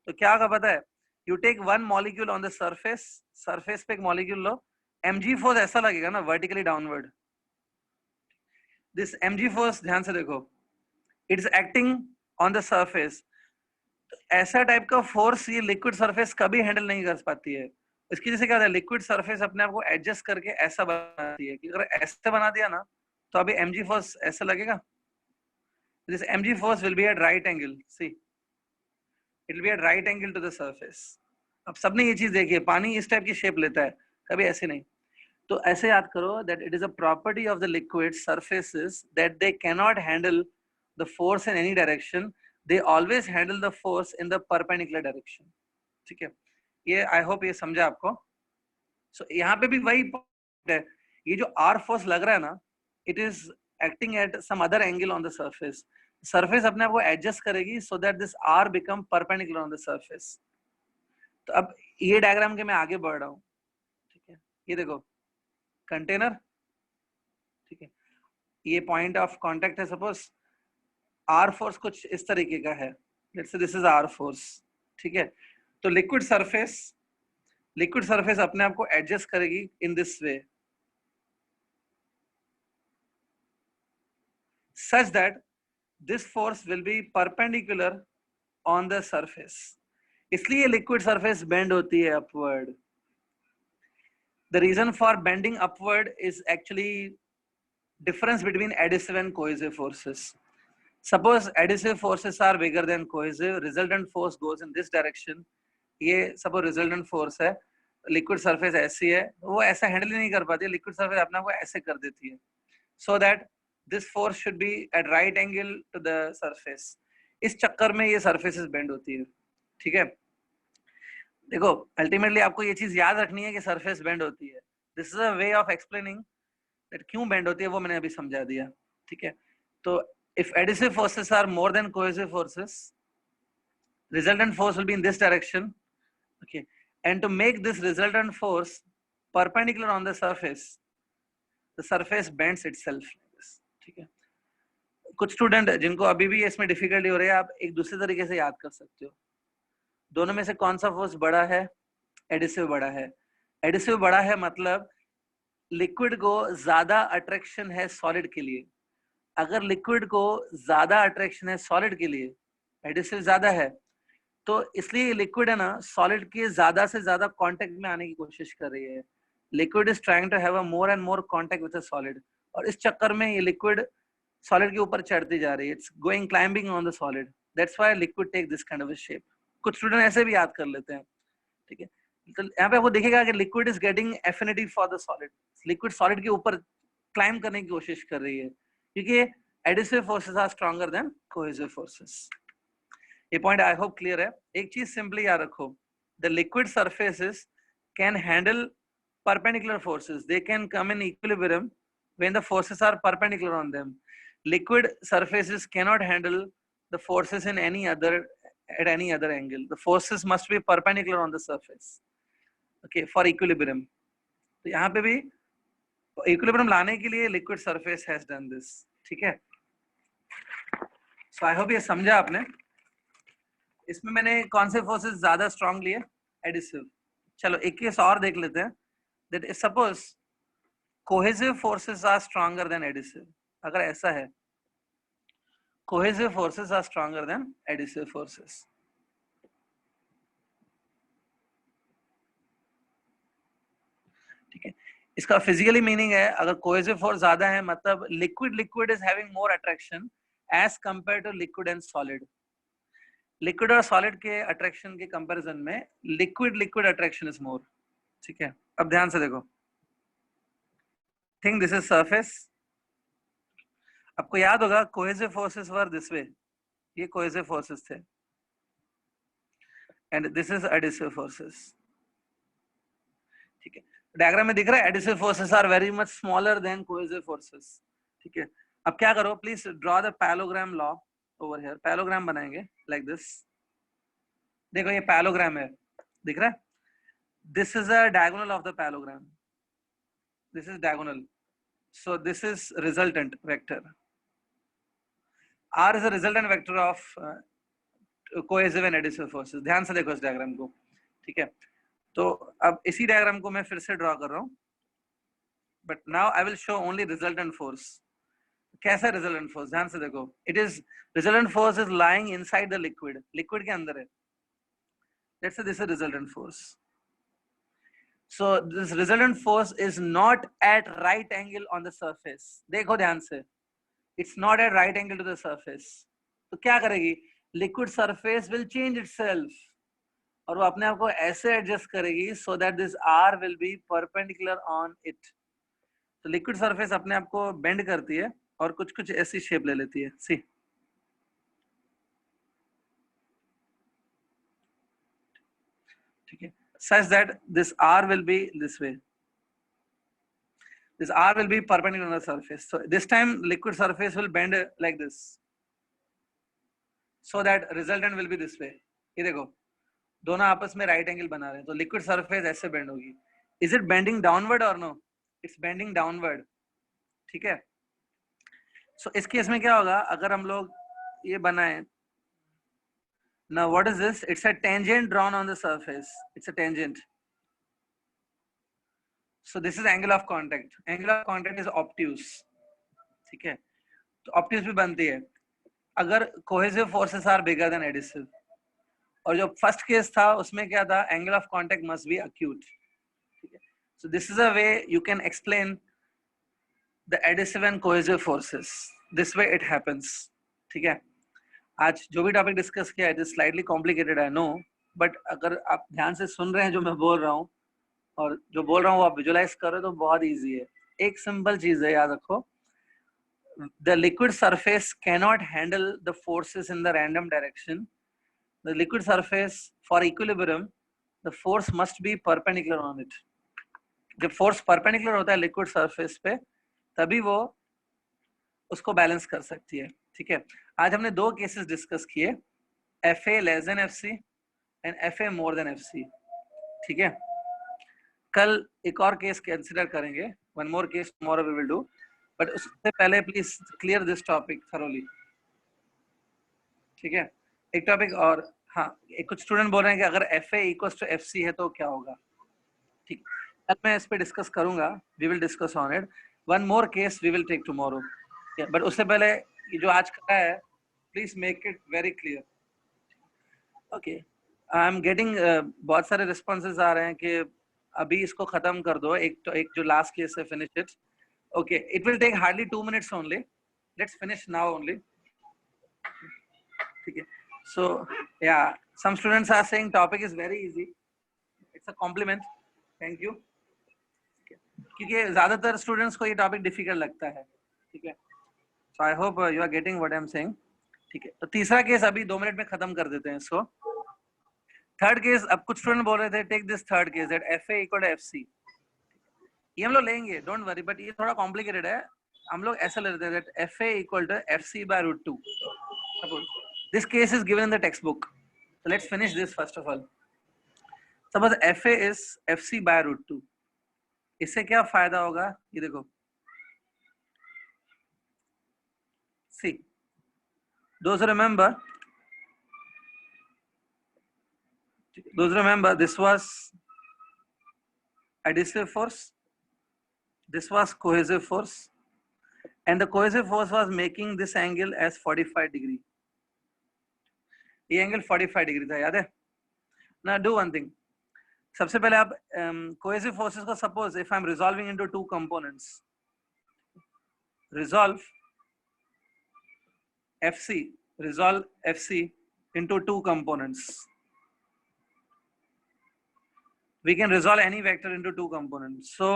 तो क्या होगा पता है? You take one molecule on the surface, surface पे एक मॉलिक्यूल लो, mg फोर्स ऐसा लगेगा ना, vertically downward. This mg force ध्यान से देखो, it is acting on the surface. ऐसा टाइप का फोर्स ये लिक्विड सरफेस कभी हैंडल नहीं कर पाती है। इसकी वजह से क्या होता है, लिक्विड सरफेस अपने आप को एडजस्ट करके ऐसा बनाती है कि अगर ऐसे बना दिया ना तो अभी mg फोर्स ऐसा लगेगा। This mg force will be at right angle, see it will be at right angle to the surface. अब सबने ये चीज देखी है, पानी इस टाइप की शेप लेता है, कभी ऐसे नहीं। तो ऐसे याद करो that it is a property of the liquid surfaces that they can not handle the force in any direction, they always handle the force in the perpendicular direction, ठीक है। ये आई होप ये समझा आपको। सो यहाँ पे भी वही point है, ये जो आर फोर्स लग रहा है ना, it is acting at some other angle on the surface. Surface अपने आप को एडजस्ट करेगी so that this are become perpendicular on the surface. तो अब ये डायग्राम के मैं आगे बढ़ रहा हूँ, ठीक है। ये देखो कंटेनर, ठीक है, ये पॉइंट ऑफ कांटेक्ट है, सपोज आर फोर्स कुछ इस तरीके का है, let's say this is are force, ठीक है। तो लिक्विड सरफेस अपने आप को एडजस्ट करेगी in this way such that this force will be perpendicular on the surface, इसलिए लिक्विड सरफेस बेंड होती है upward. The reason for bending upward is actually difference between adhesive and cohesive forces. Suppose adhesive forces are bigger than cohesive, resultant force goes in this direction. ये suppose resultant force है, liquid surface ऐसी है, वो ऐसा हैंडल ही नहीं कर पाती है, liquid surface अपने आप को ऐसे कर देती है, so that this force should be at right angle to the surface. इस चक्कर में ये surfaces bend होती है, ठीक है। देखो अल्टीमेटली आपको ये चीज याद रखनी है कि सरफेस बेंड होती है। This is a way of explaining that क्यों बेंड होती है, वो मैंने अभी समझा दिया, ठीक है। तो if adhesive forces are more than cohesive forces, resultant force will be in this direction, okay, and to make this resultant force perpendicular on the surface bends itself like this, ठीक है। कुछ स्टूडेंट जिनको अभी भी इसमें डिफिकल्टी हो रही है, आप एक दूसरे तरीके से याद कर सकते हो। दोनों में से कौन सा फोर्स बड़ा है? एडिसिव बड़ा है। एडिसिव बड़ा है मतलब लिक्विड को ज्यादा अट्रैक्शन है सॉलिड के लिए। अगर लिक्विड को ज्यादा अट्रैक्शन है सॉलिड के लिए, एडिसिव ज्यादा है, तो इसलिए लिक्विड है ना सॉलिड के ज्यादा से ज्यादा कांटेक्ट में आने की कोशिश कर रही है। Liquid is trying to have a more and more contact with a solid, और इस चक्कर में ये लिक्विड सॉलिड के ऊपर चढ़ती जा रही है, it's going climbing on the solid, that's why liquid take this kind of a shape. कुछ स्टूडेंट ऐसे भी याद कर लेते हैं, ठीक है। तो यहाँ पे आपको दिखेगा कि liquid is getting affinity for the solid, liquid solid के ऊपर क्लाइंब करने की कोशिश कर रही है, क्योंकि adhesive forces are stronger than cohesive forces. ये पॉइंट आई होप क्लियर है। एक चीज सिंपली याद रखो, the liquid surfaces can handle perpendicular forces, they can come in equilibrium when the forces are perpendicular on them. Liquid surfaces cannot handle the forces in any other at any other angle, the forces must be perpendicular on the surface, okay, for equilibrium. तो यहाँ पे भी equilibrium लाने के लिए liquid surface has done this, ठीक है। so I hope ये समझा आपने। इसमें मैंने कौन से forces ज्यादा strong लिए, adhesive। चलो एक केस और देख लेते हैं, that is suppose cohesive forces are stronger than adhesive। अगर ऐसा है, cohesive forces are stronger than adhesive forces, ठीक है। इसका फिजिकली मीनिंग है, अगर cohesive force ज्यादा है मतलब liquid is having more attraction as compared to liquid and solid। Liquid और सॉलिड के अट्रैक्शन के कंपैरिजन में लिक्विड अट्रैक्शन इज मोर, ठीक है। अब ध्यान से देखो, थिंक दिस इज सरफेस, आपको याद होगा cohesive forces were this way, ये कोहेसिव फोर्सेस थे, and this is adhesive forces, ठीक है। डायग्राम में दिख रहा है adhesive forces are very much smaller than cohesive forces, ठीक है। अब क्या करो, please draw the parallelogram law over here, parallelogram बनाएंगे लाइक दिस। देखो ये पैलोग्राम है, दिख रहा है, this is a diagonal of the parallelogram, this is diagonal, so this is resultant vector, r is a resultant vector of cohesive and adhesive forces। ध्यान से देखो इस डायग्राम को, ठीक है। तो अब इसी डायग्राम को मैं फिर से ड्रॉ कर रहा हूं, but now I will show only resultant force. कैसा रिजल्टेंट फोर्स, ध्यान से देखो, it is resultant force is lying inside the liquid, liquid के अंदर है, let's say this is resultant force. so this resultant force is not at right angle on the surface, देखो ध्यान से, it's not at right angle to the surface। तो क्या करेगी, liquid surface will change itself, और वो अपने आप को ऐसे एडजस्ट करेगी so that this r will be perpendicular on it। तो liquid surface अपने आप को बेंड करती है और कुछ कुछ ऐसी शेप ले लेती है, सी, ठीक है, such that this r will be this way, this r will be perpendicular on the surface, so this time liquid surface will bend like this so that resultant will be this way। ये देखो दोनों आपस में राइट एंगल बना रहे हैं, तो लिक्विड सरफेस ऐसे बेंड होगी। इज इट बेंडिंग डाउनवर्ड और नो, इट्स बेंडिंग डाउनवर्ड, ठीक है। सो इस केस में क्या होगा, अगर हम लोग ये बनाए, now what is this, it's a tangent drawn on the surface, it's a tangent, so this is angle of contact, angle of contact is obtuse, ठीक है। तो obtuse भी बनती है अगर cohesive forces are bigger than adhesive, और जो फर्स्ट केस था उसमें क्या था, angle of contact must be acute, ठीक है। सो this is a way you can explain the adhesive and cohesive forces, this way it happens, ठीक है। आज जो भी टॉपिक डिस्कस किया है, it is slightly complicated I know, but अगर आप ध्यान से सुन रहे हैं जो मैं बोल रहा हूँ और जो बोल रहा हूँ वो आप विजुअलाइज कर रहे हो तो बहुत ईजी है। एक सिंपल चीज है, याद रखो, the liquid surface cannot handle the forces in the random direction, the liquid surface for equilibrium the force must be perpendicular on it। जब फोर्स परपेंडिकुलर होता है लिक्विड सरफेस पे तभी वो उसको बैलेंस कर सकती है, ठीक है। आज हमने दो केसेस डिस्कस किए, FA less than FC and FA more than FC, ठीक है। कल एक और केस कंसीडर करेंगे, one more case tomorrow we will do, but उससे पहले please clear this topic thoroughly, ठीक है। एक टॉपिक और, हाँ, एक कुछ स्टूडेंट बोल रहे हैं कि अगर FA इक्वल्स टू FC है तो क्या होगा, ठीक, कल मैं इस पे डिस्कस करूंगा, we will discuss on it, one more case we will take tomorrow, but उससे पहले ये जो आज का है please make it very clear, okay. I am getting बहुत सारे रिस्पॉन्सेज आ रहे हैं कि अभी इसको खत्म कर दो, एक जो लास्ट केस है, finish it. Okay, it will take hardly 2 minutes only. Let's finish now only. Okay. So yeah, some students are saying topic is very easy. It's a compliment. Thank you. क्योंकि ज्यादातर स्टूडेंट्स को ये टॉपिक डिफिकल्ट लगता है. ठीक है. So I hope you are getting what I'm saying. ठीक है. तो तीसरा केस अभी 2 मिनट में खत्म कर देते हैं इसको. थर्ड केस, अब कुछ स्टूडेंट बोल रहे थे take this third case that FA equal to FC. ये हम लोग लेंगे, डोंट वरी, बट ये थोड़ा कॉम्प्लिकेटेड है. हम लोग ऐसा ले रहे थे that FA equal to FC by root 2. Suppose this case is given in the textbook. So let's finish this first of all. Suppose FA is FC by root 2. इससे क्या फायदा होगा, ये देखो. See, those who remember this was adhesive force, this was cohesive force, and the cohesive force was making this angle as 45 degree. ये एंगल 45 डिग्री था, याद है ना. डू वन थिंग, सबसे पहले आप कोहेसिव फोर्सेस को, suppose if I am resolving into two components, resolve FC into two components. We can resolve any vector into two components. So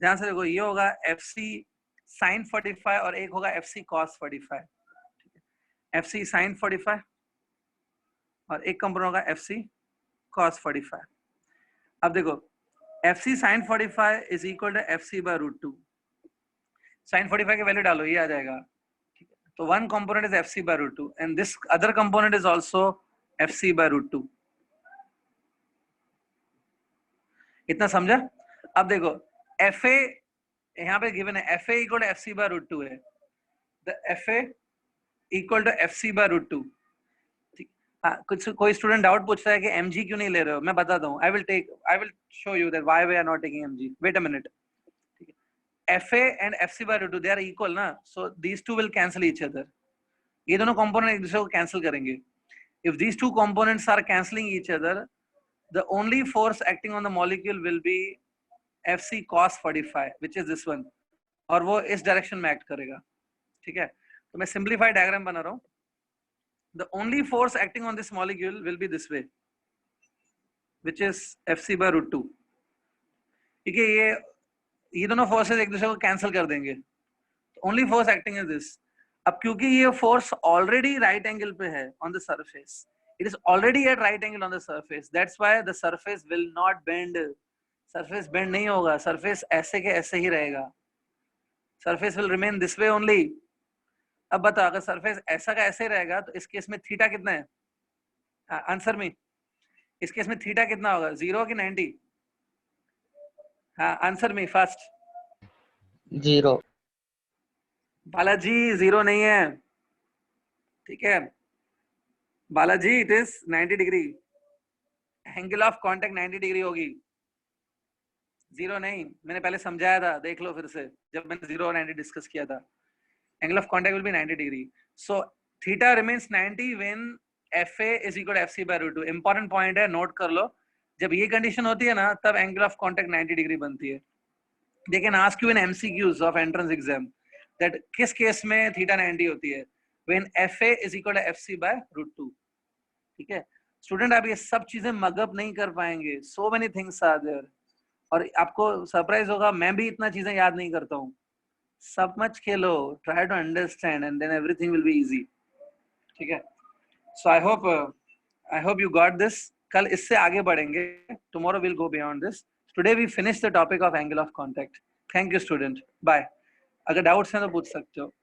ध्यान से देखो, ये होगा FC sin 45 और एक होगा FC cos 45. FC sin 45 और एक कंपोनेंट होगा FC cos 45. अब देखो, FC sin 45 is equal to FC by root 2. sin 45 की वैल्यू डालो, ये आ जाएगा. तो one component is FC by root 2 and this other component is also FC by root 2. इतना समझा? अब देखो, FA यहाँ पे गिवन है, FA equal to FC by root 2 है. The FA equal to FC by root 2. कुछ कोई स्टूडेंट डाउट पूछ रहा है कि mg क्यों नहीं ले रहे हो. मैं बताता हूँ. I will show you that why we are not taking mg. Wait a minute. FA and FC by root 2 they are equal ना, so these two will cancel each other. ये दोनों component एक दूसरे को cancel करेंगे. If these two components are cancelling each other, the only force acting on the molecule will be FC cos 45, which is this one. और वो इस direction में act करेगा. ठीक है. तो मैं simplified diagram बना रहा हूँ. The only force acting on this molecule will be this way, which is FC by root 2. ठीक है. ये दोनों फोर्सेस एक दूसरे को कैंसिल कर देंगे. Only force acting is this. अब क्योंकि ये फोर्स ऑलरेडी राइट एंगल पे है on the surface, it is already at right angle on the surface, that's why the surface will not bend. Surface bend नहीं होगा, सरफेस ऐसे के ऐसे ही रहेगा. Surface will remain this way only. अब बताओ, अगर सरफेस ऐसा का ऐसे रहेगा तो इस केस में थीटा कितना है? Answer me. इस केस में थीटा कितना होगा, 0 कि 90? हाँ, आंसर मी फर्स्ट. 0. बालाजी 0 नहीं है. ठीक है Balaji, it is 90 degree. Angle of contact 90 degree होगी, 0 नहीं. मैंने पहले समझाया था, देख लो फिर से, जब मैंने 0 और 90 डिस्कस किया था. Angle of contact will be 90 degree. So theta remains 90 when FA is equal to FC by root 2. Important point है, नोट कर लो. जब ये कंडीशन होती है ना, तब एंगल ऑफ कांटेक्ट 90 डिग्री बनती है. They can ask you in MCQs of entrance exam that किस केस में थीटा 90 होती है, when FA is equal to FC by root 2. ठीक है स्टूडेंट, आप ये सब चीजें मगअप नहीं कर पाएंगे. So many things are there. और आपको सरप्राइज होगा, मैं भी इतना चीजें याद नहीं करता हूँ. सब मच खेलो, try to understand and then everything will be easy. ठीक है. So I hope you got this. कल इससे आगे बढ़ेंगे. Tomorrow will go beyond this. Today we finish the topic of angle of contact. Thank you student. Bye. अगर डाउट्स हैं तो पूछ सकते हो.